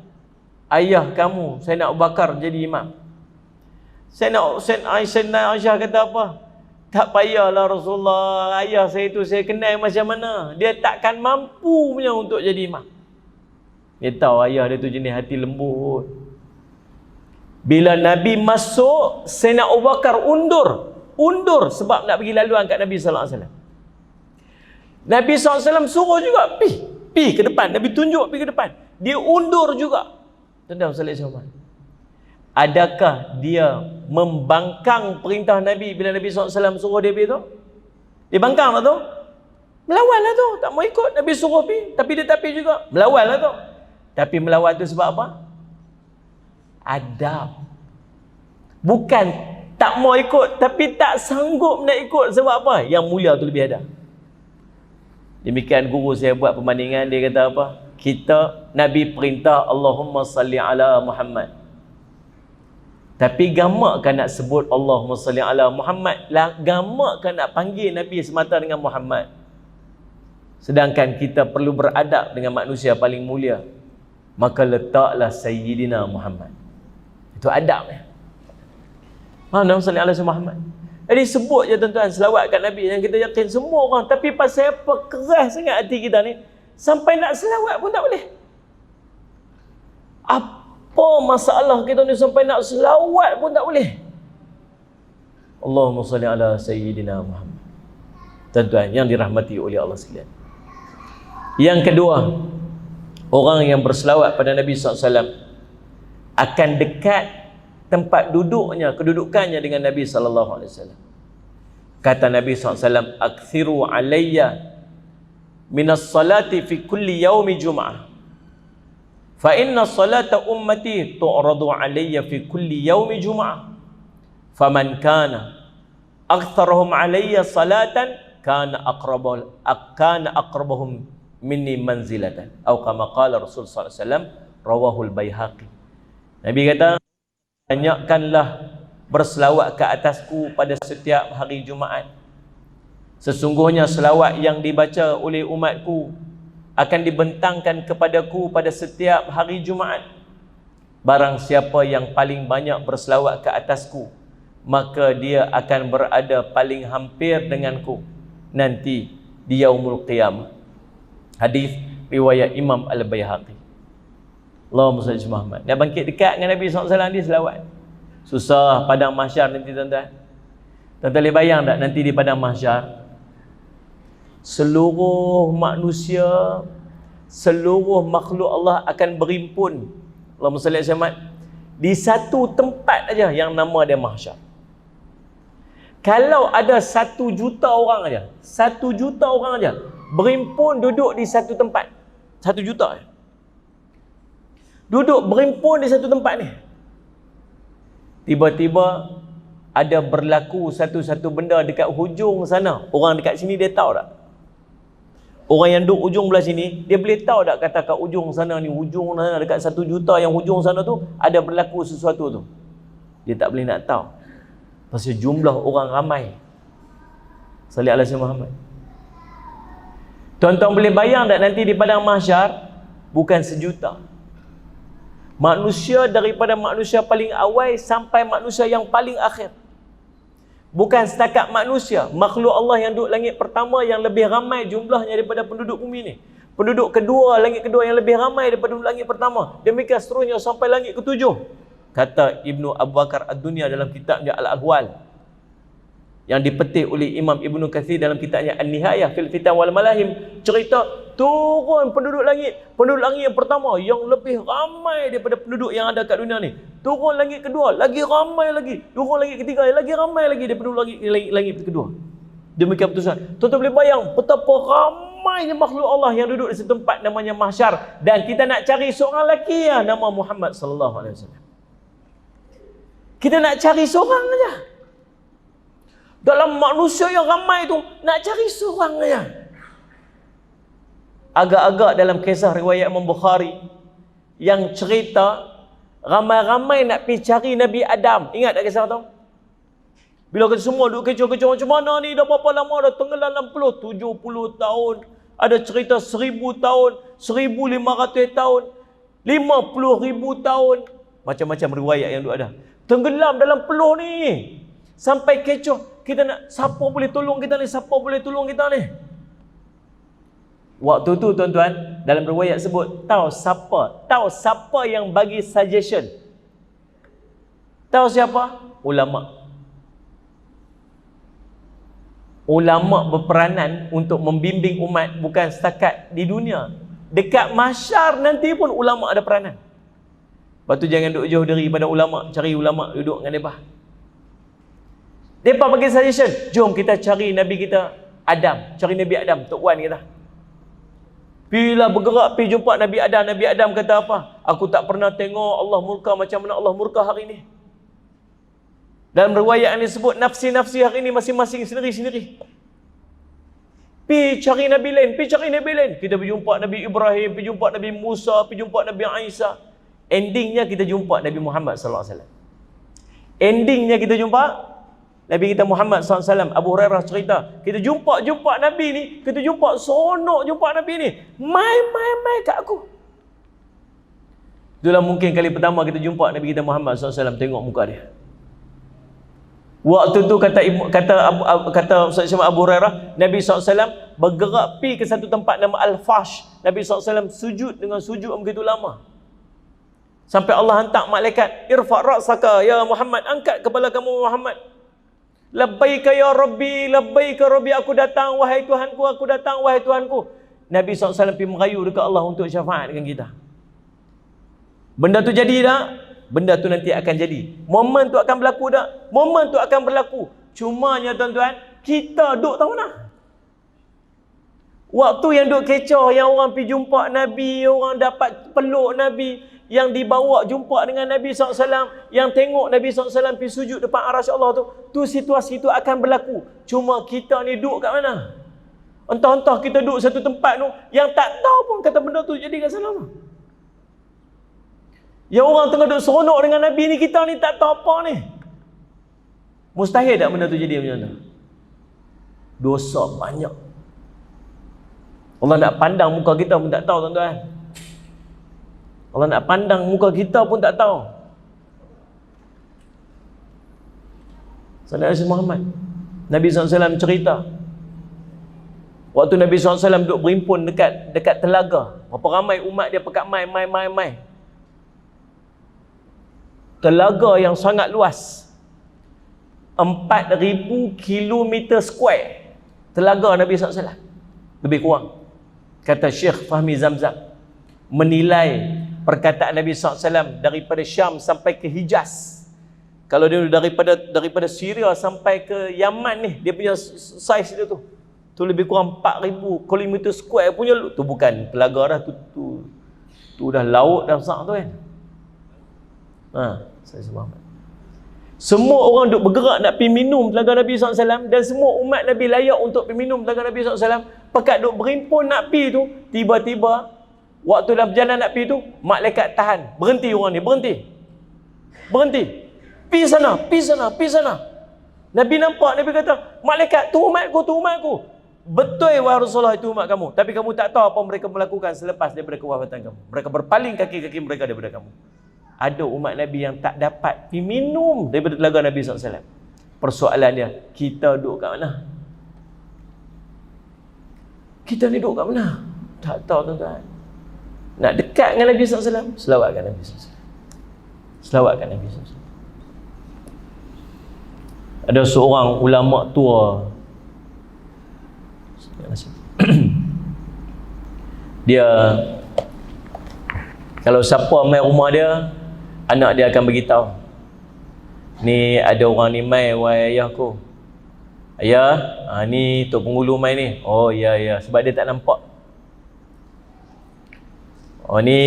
ayah kamu Sayyidina Abu Bakar jadi imam. Sayyidina Aisyah kata apa? Tak payahlah Rasulullah, ayah saya tu saya kenal macam mana, dia takkan mampu punya untuk jadi imam. Dia tahu ayah dia tu jenis hati lembut. Bila Nabi masuk, Sayyidina Abu Bakar undur sebab nak bagi laluan kat Nabi SAW. Nabi SAW suruh juga pi ke depan. Nabi tunjuk pi ke depan, dia undur juga. Tuan-tuan sekalian, adakah dia membangkang perintah Nabi bila Nabi SAW suruh dia pergi tu? Dia bangkang lah tu? Melawan lah tu, tak mau ikut. Nabi suruh pergi, tapi dia tak pergi juga. Melawan lah tu. Tapi melawan tu sebab apa? Adab. Bukan tak mau ikut, tapi tak sanggup nak ikut. Sebab apa? Yang mulia tu lebih adab. Demikian guru saya buat perbandingan, dia kata apa? Nabi perintah Allahumma salli ala Muhammad, tapi gamak kan nak sebut Allahumma salli ala Muhammad, gamak kan nak panggil Nabi semata dengan Muhammad. Sedangkan kita perlu beradab dengan manusia paling mulia, maka letaklah Sayyidina Muhammad. Itu adab ya. Allahumma salli ala Muhammad. Jadi sebut je tuan-tuan selawat kat Nabi yang kita yakin semua orang, tapi pasal apa keras sangat hati kita ni, sampai nak selawat pun tak boleh. Apa masalah kita ni sampai nak selawat pun tak boleh? Allahumma salli ala Sayyidina Muhammad. Tuan-tuan yang dirahmati oleh Allah sekalian. Yang kedua, orang yang berselawat pada Nabi SAW akan dekat tempat kedudukannya dengan Nabi SAW. Kata Nabi SAW, akthiru alayya minas salati fi kulli yaumi jum'ah, fa inna salata ummati tu'radu alayya fi kulli yaumi jum'ah, faman kana aktharuhum alayya salatan kana aqrabahum minni manzilatan, atau kama qala Rasul sallallahu alaihi wasallam, rawahul Baihaqi. Nabi kata, banyakkanlah berselawat ke atasku pada setiap hari Jumaat. Sesungguhnya selawat yang dibaca oleh umatku akan dibentangkan kepadaku pada setiap hari Jumaat. Barang siapa yang paling banyak berselawat ke atasku, maka dia akan berada paling hampir denganku nanti di yaumul qiyamah. Hadis riwayat Imam Al-Baihaqi. Allahumma salli ala Muhammad. Nak bangkit dekat dengan Nabi SAW, dia selawat. Susah padang mahsyar nanti tuan-tuan. Tuan-tuan boleh bayang tak nanti di padang mahsyar, seluruh manusia, seluruh makhluk Allah akan berhimpun, Allahumma salli ala Muhammad, di satu tempat aja yang nama dia mahsyar. Kalau ada 1 juta orang aja, 1 juta orang aja berhimpun duduk di satu tempat, 1 juta aja duduk berhimpun di satu tempat ni, tiba-tiba ada berlaku satu-satu benda dekat hujung sana, orang dekat sini dia tahu tak? Orang yang duduk ujung belah sini, dia boleh tahu tak kata kat ujung sana ni, ujung sana dekat 1 juta yang hujung sana tu ada berlaku sesuatu tu? Dia tak boleh nak tahu. Pasal jumlah orang ramai. Salih ala sayyidina Muhammad. Tuan-tuan boleh bayang tak nanti di padang mahsyar bukan sejuta. Manusia daripada manusia paling awal sampai manusia yang paling akhir. Bukan setakat manusia, makhluk Allah yang duduk langit pertama yang lebih ramai jumlahnya daripada penduduk bumi ni. Penduduk kedua, langit kedua yang lebih ramai daripada langit pertama. Demikian seterusnya sampai langit ketujuh. Kata Ibnu Abu Bakar Ad-Dunya dalam kitabnya Al-Ahwal, yang dipetik oleh Imam Ibnu Katsir dalam kitabnya An-Nihayah fil Fitan wal Malahim, cerita turun penduduk langit yang pertama yang lebih ramai daripada penduduk yang ada kat dunia ni. Turun langit kedua, lagi ramai lagi. Turun langit ketiga, lagi ramai lagi daripada langit kedua. Demikian putusan. Tuan-tuan boleh bayang betapa ramainya makhluk Allah yang duduk di satu tempat namanya mahsyar, dan kita nak cari seorang lelaki nama Muhammad sallallahu alaihi wasallam. Kita nak cari seorang aja. Dalam manusia yang ramai tu nak cari seorang aja. Agak-agak dalam kisah riwayat Imam Bukhari yang cerita ramai-ramai nak pergi cari Nabi Adam. Ingat tak kisah tu? Bila kita semua duduk kecoh-kecoh, macam mana ni, dah berapa lama dah tenggelam dalam peluh? 70 tahun. Ada cerita 1000 tahun, 1500 tahun, 50,000 tahun. Macam-macam riwayat yang duk ada. Tenggelam dalam peluh ni. Sampai kecoh. Kita nak, siapa boleh tolong kita ni? Siapa boleh tolong kita ni? Waktu tu tuan-tuan, dalam riwayat sebut, tahu siapa yang bagi suggestion? Tahu siapa? Ulama. Ulama berperanan untuk membimbing umat bukan setakat di dunia. Dekat mahsyar nanti pun ulama ada peranan. Lepas tu jangan duduk jauh diri pada ulama, cari ulama duduk dengan mereka. Mereka bagi suggestion, jom kita cari Nabi kita Adam, cari Nabi Adam, Tok Wan kita. Bila bergerak pergi jumpa Nabi Adam, Nabi Adam kata apa? Aku tak pernah tengok Allah murka macam mana Allah murka hari ni. Dalam riwayat yang disebut nafsi-nafsi hari ni masing-masing sendiri-sendiri. Pergi cari Nabi lain, Kita pergi jumpa Nabi Ibrahim, pergi jumpa Nabi Musa, pergi jumpa Nabi Isa. Endingnya kita jumpa Nabi Muhammad sallallahu alaihi wasallam. Endingnya kita jumpa Nabi kita Muhammad SAW. Abu Hurairah cerita, kita jumpa Nabi ni, kita jumpa seronok jumpa Nabi ni. Mai kat aku. Itulah mungkin kali pertama kita jumpa Nabi kita Muhammad SAW, tengok muka dia. Waktu tu kata Ustaz Syamah Abu Hurairah, Nabi SAW bergerak pergi ke satu tempat nama Al-Fash. Nabi SAW sujud dengan sujud begitu lama. Sampai Allah hantar malaikat, irfa' ra'saka ya Muhammad, angkat kepala kamu Muhammad. Labbaika ya Rabbi, labbaika Rabbi, aku datang wahai Tuhanku, aku datang wahai Tuhanku. Nabi SAW pergi merayu dekat Allah untuk syafaat dengan kita. Benda tu jadi tak? Benda tu nanti akan jadi. Momen tu akan berlaku tak? Momen tu akan berlaku. Cumanya tuan-tuan, kita duk tahu mana? Waktu yang duk kecoh, yang orang pergi jumpa Nabi, orang dapat peluk Nabi, yang dibawa jumpa dengan Nabi SAW, yang tengok Nabi SAW pergi sujud depan arasy Allah tu situasi tu akan berlaku. Cuma kita ni duduk kat mana? Entah-entah kita duduk satu tempat tu, yang tak tahu pun kata benda tu jadi kat sana tu. Yang orang tengah duduk seronok dengan Nabi ni, kita ni tak tahu apa ni. Mustahil tak benda tu jadi macam mana? Dosa banyak. Allah nak pandang muka kita pun tak tahu tuan-tuan. Allah nak pandang muka kita pun tak tahu. Saudara Muhammad, Nabi SAW cerita, waktu Nabi SAW duduk berimpun dekat telaga, berapa ramai umat dia pekat mai. Telaga yang sangat luas, 4,000 kilometer square telaga Nabi SAW, lebih kurang. Kata Syekh Fahmi Zamzam menilai perkataan Nabi SAW daripada Syam sampai ke Hijaz. Kalau dia daripada Syria sampai ke Yaman ni, dia punya saiz dia tu lebih kurang 4,000 kilometer square punya. Tu bukan telaga dah, tu dah laut dah besar tu kan. Saya Muhammad. Semua orang duk bergerak nak pergi minum telaga Nabi SAW, dan semua umat Nabi layak untuk pergi minum telaga Nabi SAW. Pekat duk berimpun nak pergi tu, tiba-tiba waktu dalam perjalanan nak pergi tu, malaikat tahan. Berhenti orang ni, berhenti. Pergi sana. Nabi nampak, Nabi kata, malaikat tu umatku. Betul wahai Rasulullah, itu umat kamu. Tapi kamu tak tahu apa mereka melakukan selepas daripada kewafatan kamu. Mereka berpaling kaki-kaki mereka daripada kamu. Ada umat Nabi yang tak dapat pergi minum daripada telaga Nabi SAW. Persoalan dia, kita duduk kat mana? Kita ni duduk kat mana? Tak tahu tuan-tuan. Nak dekat dengan Nabi SAW, selawatkan Nabi SAW. Ada seorang ulama tua, dia, kalau siapa main rumah dia, anak dia akan beritahu, ni ada orang ni mai wahai ayahku. Ayah, ni Tok Penghulu mai ni. Oh ya, sebab dia tak nampak. Oh ni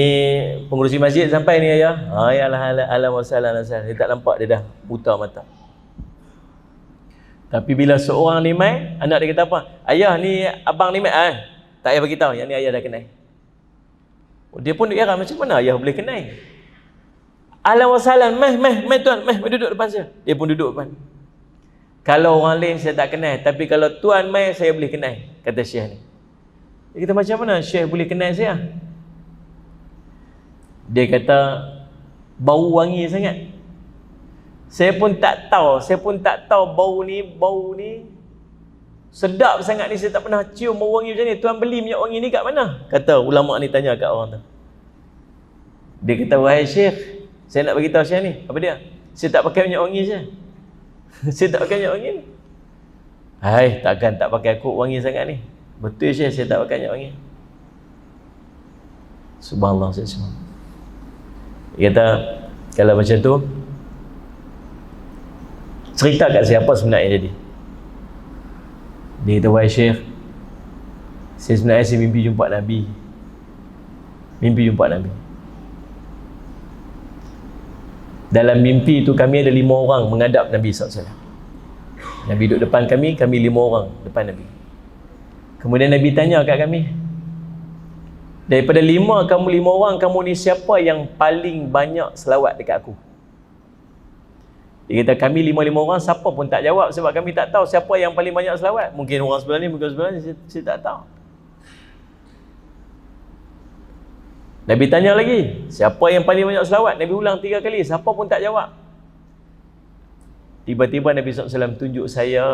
pengurusi masjid sampai ni ayah. Ya alhamdulillah, dia tak nampak, dia dah buta mata. Tapi bila seorang ni mai, anak dia kata apa? Ayah ni abang ni mai. Tak payah beritahu, yang ni ayah dah kenal. Dia pun heran, macam mana ayah boleh kenal? Ahlan wa sahlan, meh tuan, duduk depan saya. Dia pun duduk depan. Kalau orang lain saya tak kenal, tapi kalau tuan mai saya boleh kenal, kata Syekh ni. Dia kata, macam mana Syekh boleh kenal saya? Dia kata, bau wangi sangat. Saya pun tak tahu bau ni sedap sangat ni, saya tak pernah cium bau wangi macam ni. Tuan beli minyak wangi ni kat mana? Kata ulama ni tanya kat orang tu. Dia kata, wahai Syekh, saya nak beritahu Syekh ni. Apa dia? Saya tak pakai minyak wangi Syekh. Saya tak pakai minyak wangi ni. Hai, takkan tak pakai aku wangi sangat ni. Betul Syekh, saya tak pakai minyak wangi. Subhanallah, subhanallah. Dia kata, kalau macam tu, cerita kat saya apa sebenarnya jadi. Dia kata, wahai Syekh, saya sebenarnya mimpi jumpa Nabi. Dalam mimpi tu kami ada 5 orang menghadap Nabi SAW. Nabi duduk depan kami 5 orang depan Nabi. Kemudian Nabi tanya kat kami, daripada 5 orang, kamu ni siapa yang paling banyak selawat dekat aku? Dia kata, kami 5 orang, siapa pun tak jawab, sebab kami tak tahu siapa yang paling banyak selawat. Mungkin orang sebelah ni, mungkin sebelah ni, saya tak tahu. Nabi tanya lagi, siapa yang paling banyak selawat? Nabi ulang 3 kali, siapa pun tak jawab. Tiba-tiba Nabi SAW tunjuk saya.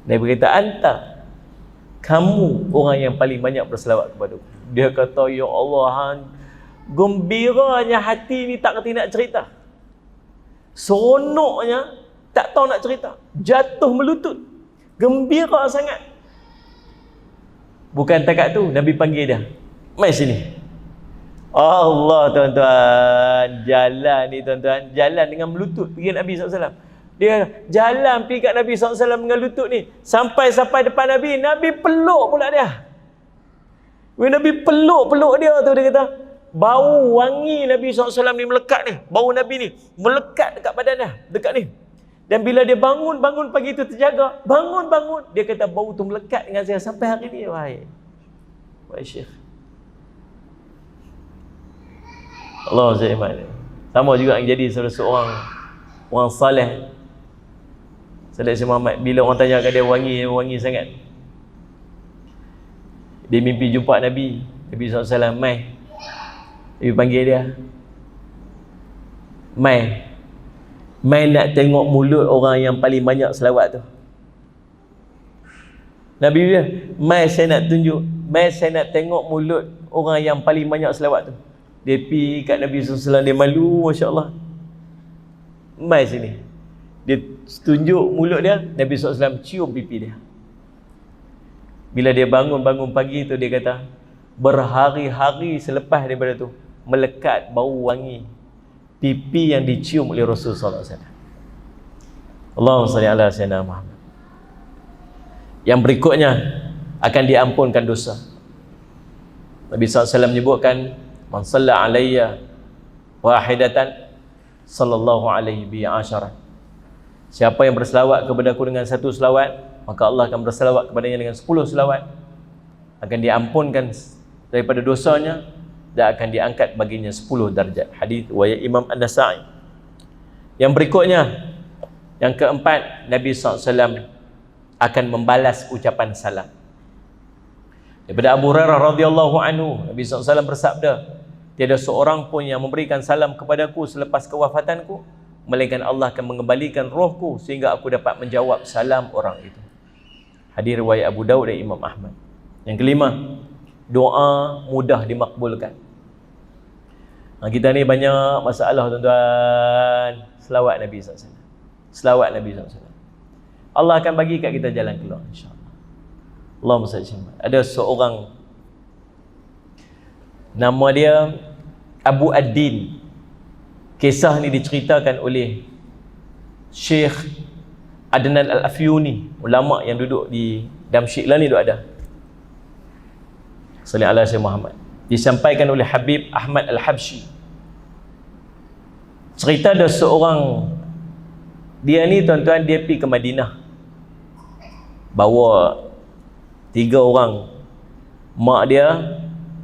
Nabi kata, anta, kamu orang yang paling banyak berselawat kepada aku. Dia kata, ya Allah, gembiranya hati ni tak kerti nak cerita. Seronoknya tak tahu nak cerita. Jatuh melutut, gembira sangat. Bukan takat tu, Nabi panggil dia, mai sini. Allah tuan-tuan, jalan ni tuan-tuan, jalan dengan melutut pergi Nabi SAW. Dia jalan pergi kat Nabi SAW dengan lutut ni, sampai depan Nabi, Nabi peluk pula dia. Bila Nabi peluk dia tu, dia kata, bau wangi Nabi SAW ni melekat ni, bau Nabi ni melekat dekat badan dia, dekat ni. Dan bila dia bangun pagi tu terjaga, bangun, dia kata bau tu melekat dengan saya sampai hari ni. Wahai Syekh, Allah SWT. Sama juga yang jadi seorang orang saleh. Saleh Muhammad, bila orang tanya kat dia, wangi sangat. Dia mimpi jumpa Nabi SAW, mai. Nabi panggil dia, mai nak tengok mulut orang yang paling banyak selawat tu. Nabi dia, mai saya nak tengok mulut orang yang paling banyak selawat tu. Dia pergi kat Nabi SAW, dia malu, Masya Allah. Mai sini. Dia tunjuk mulut dia, Nabi SAW cium pipi dia. Bila dia bangun pagi tu, dia kata, berhari-hari selepas daripada tu, melekat bau wangi pipi yang dicium oleh Rasulullah SAW. Allahumma salli ala sayyidina Muhammad. Yang berikutnya, akan diampunkan dosa. Nabi SAW menyebutkan, man salla alayya wahidatan, sallallahu alaihi bi asyara. Siapa yang berselawat kepada aku dengan satu selawat, maka Allah akan berselawat kepadanya dengan 10 selawat. Akan diampunkan daripada dosanya dan akan diangkat baginya 10 darjat. Hadis riwayat Imam An-Nasa'i. Yang berikutnya, yang keempat, Nabi SAW akan membalas ucapan salam. Daripada Abu Hurairah radhiyallahu anhu, Nabi SAW bersabda, tiada seorang pun yang memberikan salam kepadaku selepas kewafatanku, melainkan Allah akan mengembalikan rohku sehingga aku dapat menjawab salam orang itu. Hadis riwayat Abu Daud dan Imam Ahmad. Yang kelima, doa mudah dimakbulkan. Kita ni banyak masalah tuan-tuan. Selawat Nabi SAW. Selawat Nabi SAW. Allah akan bagi kat kita jalan keluar, insya-Allah. Allahumma salli alaihi wasallam. Ada seorang, nama dia Abu Ad-Din. Kisah ni diceritakan oleh Syekh Adnan Al-Afyuni, ulama yang duduk di Damsyik lah ni duduk ada. Sallallahu alaihi wasallam Muhammad. Disampaikan oleh Habib Ahmad Al-Habsyi. Cerita ada seorang, dia ni tuan-tuan, dia pergi ke Madinah, bawa 3 orang, mak dia,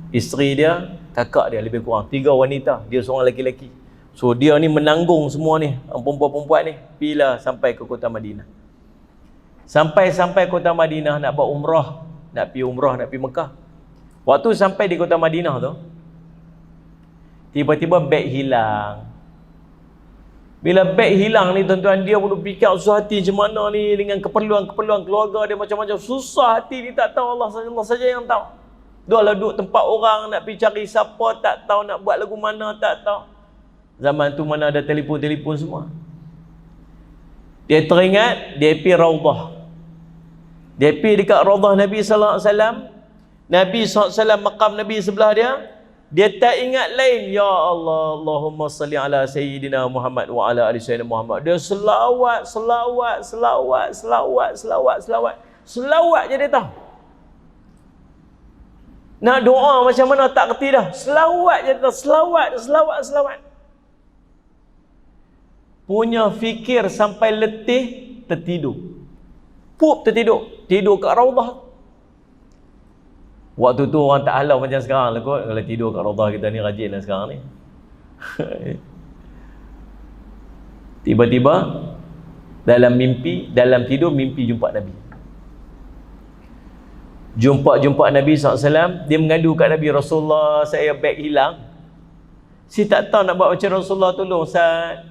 isteri dia, kakak dia, lebih kurang 3 wanita, dia seorang lelaki-lelaki. So dia ni menanggung semua ni, perempuan-perempuan ni, pergilah sampai ke kota Madinah. Sampai kota Madinah, nak buat umrah, nak pergi umrah, nak pergi Mekah. Waktu sampai di kota Madinah tu, tiba-tiba beg hilang. Bila beg hilang ni tuan-tuan, dia pun fikir susah hati macam mana ni, dengan keperluan-keperluan keluarga dia macam-macam, susah hati ni, tak tahu, Allah saja yang tahu. Dia lah duduk tempat orang, nak pergi cari siapa, tak tahu, nak buat lagu mana, tak tahu. Zaman tu mana ada telefon-telefon semua. Dia teringat, dia pergi Raudah. Dia pergi dekat Raudah Nabi sallallahu alaihi wasallam. Nabi SAW, makam Nabi sebelah dia, dia tak ingat lain, ya Allah, Allahumma salli ala Sayyidina Muhammad wa ala ali Sayyidina Muhammad. Dia selawat je dia tahu. Nak doa macam mana tak kerti dah, selawat je dia tahu, selawat. Punya fikir sampai letih, tertidur. Tidur kat Raudah. Waktu tu orang tak halau macam sekarang lah kot. Kalau tidur kat Raudah kita ni rajin lah sekarang ni. Tiba-tiba dalam tidur mimpi jumpa Nabi. Jumpa Nabi SAW. Dia mengadu kat Nabi, Rasulullah, saya beg hilang. Si tak tahu nak buat macam Rasulullah, tolong Ustaz,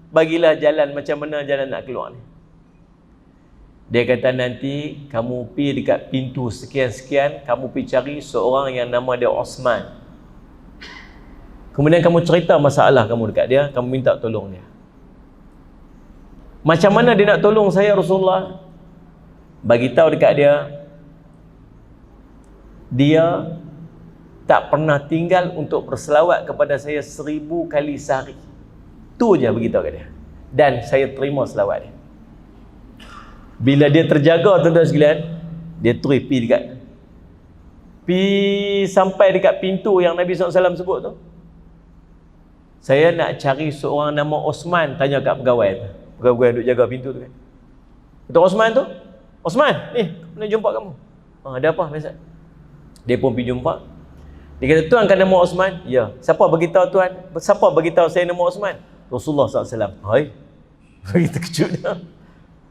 bagilah jalan, macam mana jalan nak keluar ni. Dia kata, nanti kamu pergi dekat pintu sekian-sekian, kamu pergi cari seorang yang nama dia Osman. Kemudian kamu cerita masalah kamu dekat dia, kamu minta tolong dia. Macam mana dia nak tolong saya Rasulullah? Bagi tahu dekat dia, dia tak pernah tinggal untuk berselawat kepada saya 1000 kali sehari. Tu je beritahu kat dia. Dan saya terima selawat dia. Bila dia terjaga tuan-tuan sekalian, dia terus pergi sampai dekat pintu yang Nabi SAW sebut tu. Saya nak cari seorang nama Osman, tanya kat pegawai tu. Pegawai yang duk jaga pintu tu kan. Kata Osman tu, Osman, ni, nak jumpa kamu. Ada apa biasa? Dia pun pergi jumpa. Dia kata, tuan kan nama Osman? Ya. Siapa beritahu tuan? Siapa beritahu saya nama Osman? Rasulullah SAW. Hai, bagi terkejut dah.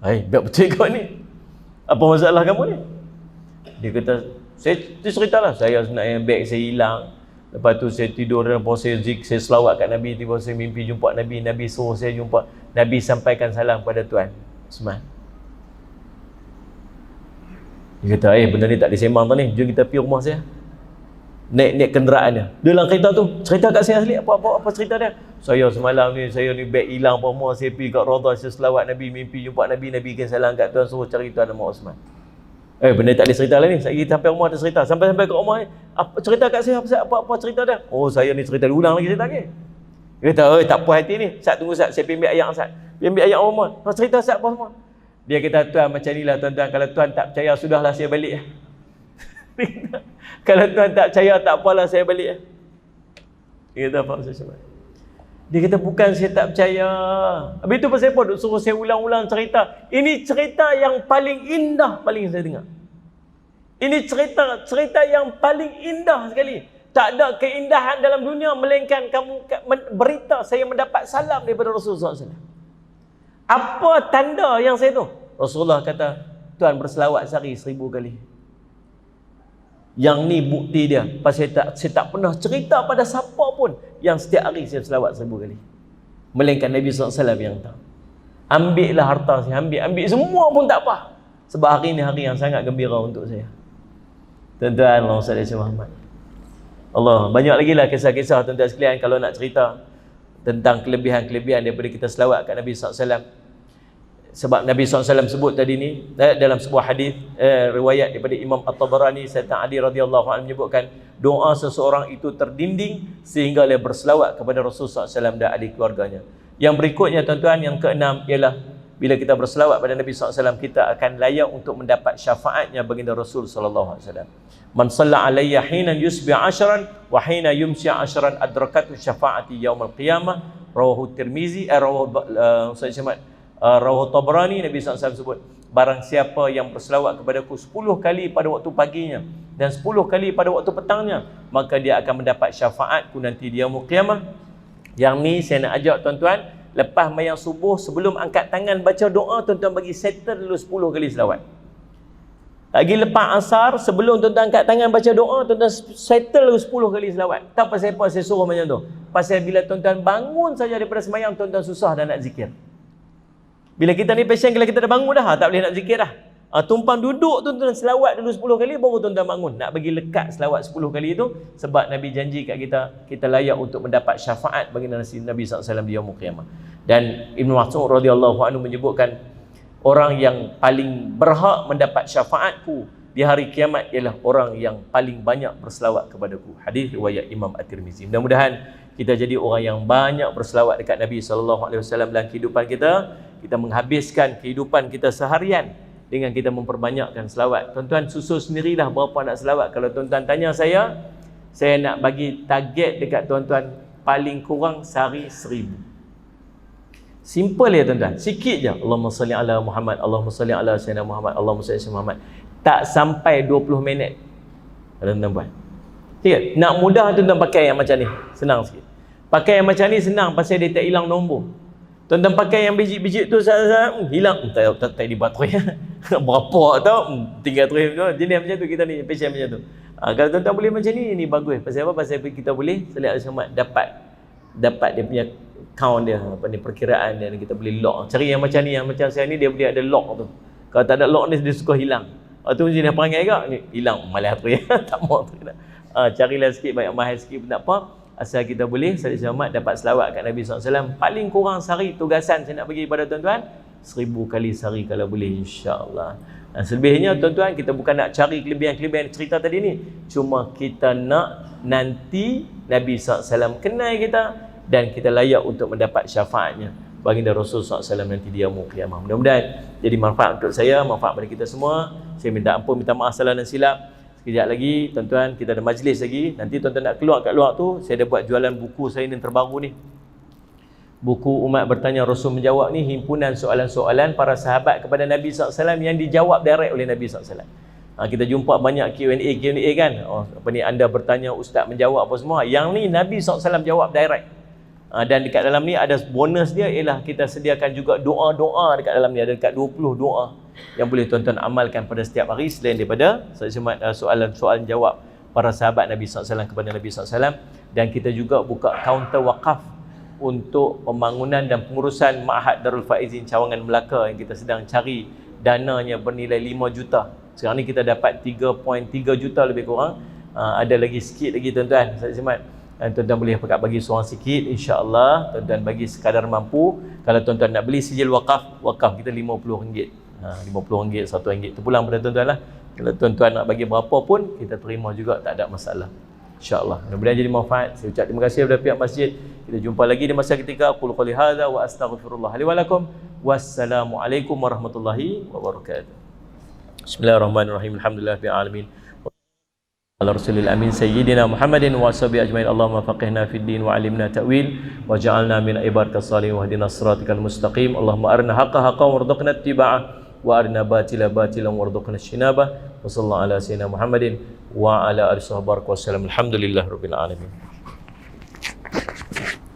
Hai, biar betul kau ni. Apa masalah kamu ni? Dia kata, saya ceritalah, saya sebenarnya beg saya hilang. Lepas tu saya tidur dalam puasa saya selawat kat Nabi, tiba saya mimpi jumpa Nabi, Nabi suruh saya jumpa, Nabi sampaikan salam pada tuan Osman. Dia kata, benda ni tak disembang tau ni, jom kita pergi rumah saya. Naik kenderaan dia. Dia dalam kereta tu, cerita kat saya asli, apa cerita dia? Saya semalam ni, saya ni beg hilang apa semua, saya pergi kat Raudah, saya selawat Nabi, mimpi jumpa Nabi, Nabi bikin salam kat tuan, suruh cari tuan nama Osman. Benda tak ada cerita lah ni, saya pergi sampai rumah ada cerita. Sampai kat rumah ni, cerita kat saya, apa cerita dia? Oh, saya ni cerita ulang lagi cerita lagi. Dia kata, tak puas hati ni, Ustaz tunggu Ustaz, saya pergi ambil ayat Ustaz. Pergi ambil ayat rumah, cerita Ustaz apa semua. Dia kata, tuan macam ni lah tuan-tuan, kalau tuan tak percaya, sudahlah saya balik. Kalau tuan tak percaya, tak apalah saya balik. Dia kata, apa Ustaz? Dia kata, bukan, saya tak percaya. Habis tu pasal apa? Duk suruh saya ulang-ulang cerita. Ini cerita yang paling indah paling saya dengar. Ini cerita yang paling indah sekali. Tak ada keindahan dalam dunia melainkan kamu berita saya mendapat salam daripada Rasulullah SAW. Apa tanda yang saya tu? Rasulullah kata, Tuan berselawat sehari 1000 kali. Yang ni bukti dia. Pasal saya tak pernah cerita pada siapa pun yang setiap hari saya selawat 1000 kali. Melainkan Nabi SAW yang tahu. Ambil lah harta saya, ambil semua pun tak apa. Sebab hari ni hari yang sangat gembira untuk saya. Tuan-tuan, Allah SWT Muhammad. Allah, banyak lagi lah kisah-kisah tuan-tuan sekalian kalau nak cerita tentang kelebihan-kelebihan daripada kita selawat kat Nabi SAW. Sebab Nabi SAW sebut tadi ni dalam sebuah hadis riwayat daripada Imam At-Tabarani, Sayyidina Ali radhiyallahu anhu menyebutkan doa seseorang itu terdinding sehingga dia berselawat kepada Rasulullah SAW dan ahli keluarganya. Yang berikutnya tuan-tuan, yang keenam ialah bila kita berselawat pada Nabi SAW, kita akan layak untuk mendapat syafaatnya baginda Rasul SAW. Man shalla alayya hina yusbi 'ashran wa hina yumsi 'ashran adrakatu syafaati yaumil qiyamah. Rawahu Tirmizi, rawahu Tabrani. Nabi SAW sebut, barang siapa yang berselawat kepadaku 10 kali pada waktu paginya dan 10 kali pada waktu petangnya, maka dia akan mendapat syafaatku nanti di yaumil qiyamah. Yang ni saya nak ajak tuan-tuan, lepas mayang subuh, sebelum angkat tangan baca doa, tuan-tuan bagi settle dulu 10 kali selawat. Lagi lepas asar, sebelum tuan-tuan angkat tangan baca doa, tuan-tuan settle 10 kali selawat. Tak pasal apa saya suruh macam tu. Pasal bila tuan-tuan bangun saja daripada semayang, tuan-tuan susah dah nak zikir. Bila kita ni passion, kalau kita dah bangun dah, tak boleh nak zikir dah. Tumpang duduk tuan-tuan selawat dulu 10 kali, baru tuan-tuan bangun. Nak bagi lekat selawat 10 kali itu, sebab Nabi janji kat kita layak untuk mendapat syafaat bagi Nabi SAW di yaumul qiyamah. Dan Ibn Mas'ud radhiyallahu anhu menyebutkan, orang yang paling berhak mendapat syafaatku di hari kiamat ialah orang yang paling banyak berselawat kepadaku. Hadis riwayat Imam At-Tirmizi. Mudah-mudahan kita jadi orang yang banyak berselawat dekat Nabi SAW dalam kehidupan kita. Kita menghabiskan kehidupan kita seharian dengan kita memperbanyakkan selawat. Tuan-tuan susun sendirilah berapa nak selawat. Kalau tuan-tuan tanya saya nak bagi target dekat tuan-tuan paling kurang sehari 1000. Simple ya tuan-tuan, sikit je. Allahumma salli ala Muhammad, Allahumma salli ala Sayyidina Muhammad, Allahumma salli ala Muhammad. Tak sampai 20 minit kalau tuan-tuan buat. Sikit. Nak mudah tuan-tuan pakai yang macam ni, senang sikit. Pakai yang macam ni senang pasal dia tak hilang nombor. Tuan-tuan pakai yang biji-biji tu hilang, tak di baterai. Berapa tau, tinggal terus tu. Jenis macam tu kita ni, passion macam tu. Kalau tuan-tuan boleh macam ni bagus. Pasal apa? Pasal kita boleh salli ala Muhammad, dapat dia punya count dia, perkiraan dia, kita boleh lock. Cari yang macam ni, yang macam saya ni, dia boleh ada lock tu. Kalau tak ada lock ni, dia suka hilang. Tu jenis perangai ke? Ni hilang, malas tu ya. Tak mau tu. Carilah sikit, banyak mahal sikit pun tak apa. Asal kita boleh salli ala Muhammad, dapat selawat kat Nabi SAW. Paling kurang sehari, tugasan saya nak bagi pada tuan-tuan 1000 kali sehari kalau boleh, insya-Allah. Dan selebihnya tuan-tuan, kita bukan nak cari kelebihan-kelebihan cerita tadi ni, cuma kita nak nanti Nabi SAW kenal kita dan kita layak untuk mendapat syafaatnya baginda Rasulullah SAW nanti di yaumul qiyamah. Mudah-mudahan jadi manfaat untuk saya, manfaat pada kita semua. Saya minta ampun, minta maaf salah dan silap. Sekejap lagi tuan-tuan, kita ada majlis lagi. Nanti tuan-tuan nak keluar kat luar tu, saya dah buat jualan buku saya yang terbaru ni. Buku Umat Bertanya Rasul Menjawab ni, himpunan soalan-soalan para sahabat kepada Nabi SAW yang dijawab direct oleh Nabi SAW. Kita jumpa banyak Q&A kan. Anda bertanya, ustaz menjawab apa semua. Yang ni Nabi SAW jawab direct. Dan dekat dalam ni ada bonus dia, ialah kita sediakan juga doa-doa dekat dalam ni. Ada dekat 20 doa yang boleh tuan-tuan amalkan pada setiap hari, selain daripada soalan-soalan jawab para sahabat Nabi SAW kepada Nabi SAW. Dan kita juga buka kaunter wakaf untuk pembangunan dan pengurusan Ma'had Darul Faizin Cawangan Melaka yang kita sedang cari dananya bernilai 5 juta. Sekarang ni kita dapat 3.3 juta lebih kurang. Ada lagi sikit lagi tuan-tuan. Tuan-tuan boleh bagi seorang sikit, insya-Allah. Tuan-tuan bagi sekadar mampu. Kalau tuan-tuan nak beli sijil wakaf kita RM50. RM50, RM1 terpulang pada tuan-tuan lah. Kalau tuan-tuan nak bagi berapa pun, kita terima juga, tak ada masalah, insya-Allah. Mudah-mudahan jadi manfaat. Saya ucap terima kasih kepada pihak masjid. Kita jumpa lagi di masa ketiga. Qul qouli hadza wa astaghfirullah li wa lakum. Wassalamualaikum warahmatullahi wabarakatuh. Bismillahirrahmanirrahim. Alhamdulillahirabbil alamin. على رسول الأمين سيدنا محمد وصحبه أجمعين. اللهم فقهنا في الدين وعلمنا تأويل وجعلنا من عبادك الصالحين واهدنا صراطك المستقيم. اللهم أرنا حق حقا وارزقنا اتباعه وأرنا باطلا باطلا وارزقنا اجتنابه. وصلى الله على سيدنا محمد وعلى آله وصحبه وسلم. الحمد لله رب العالمين.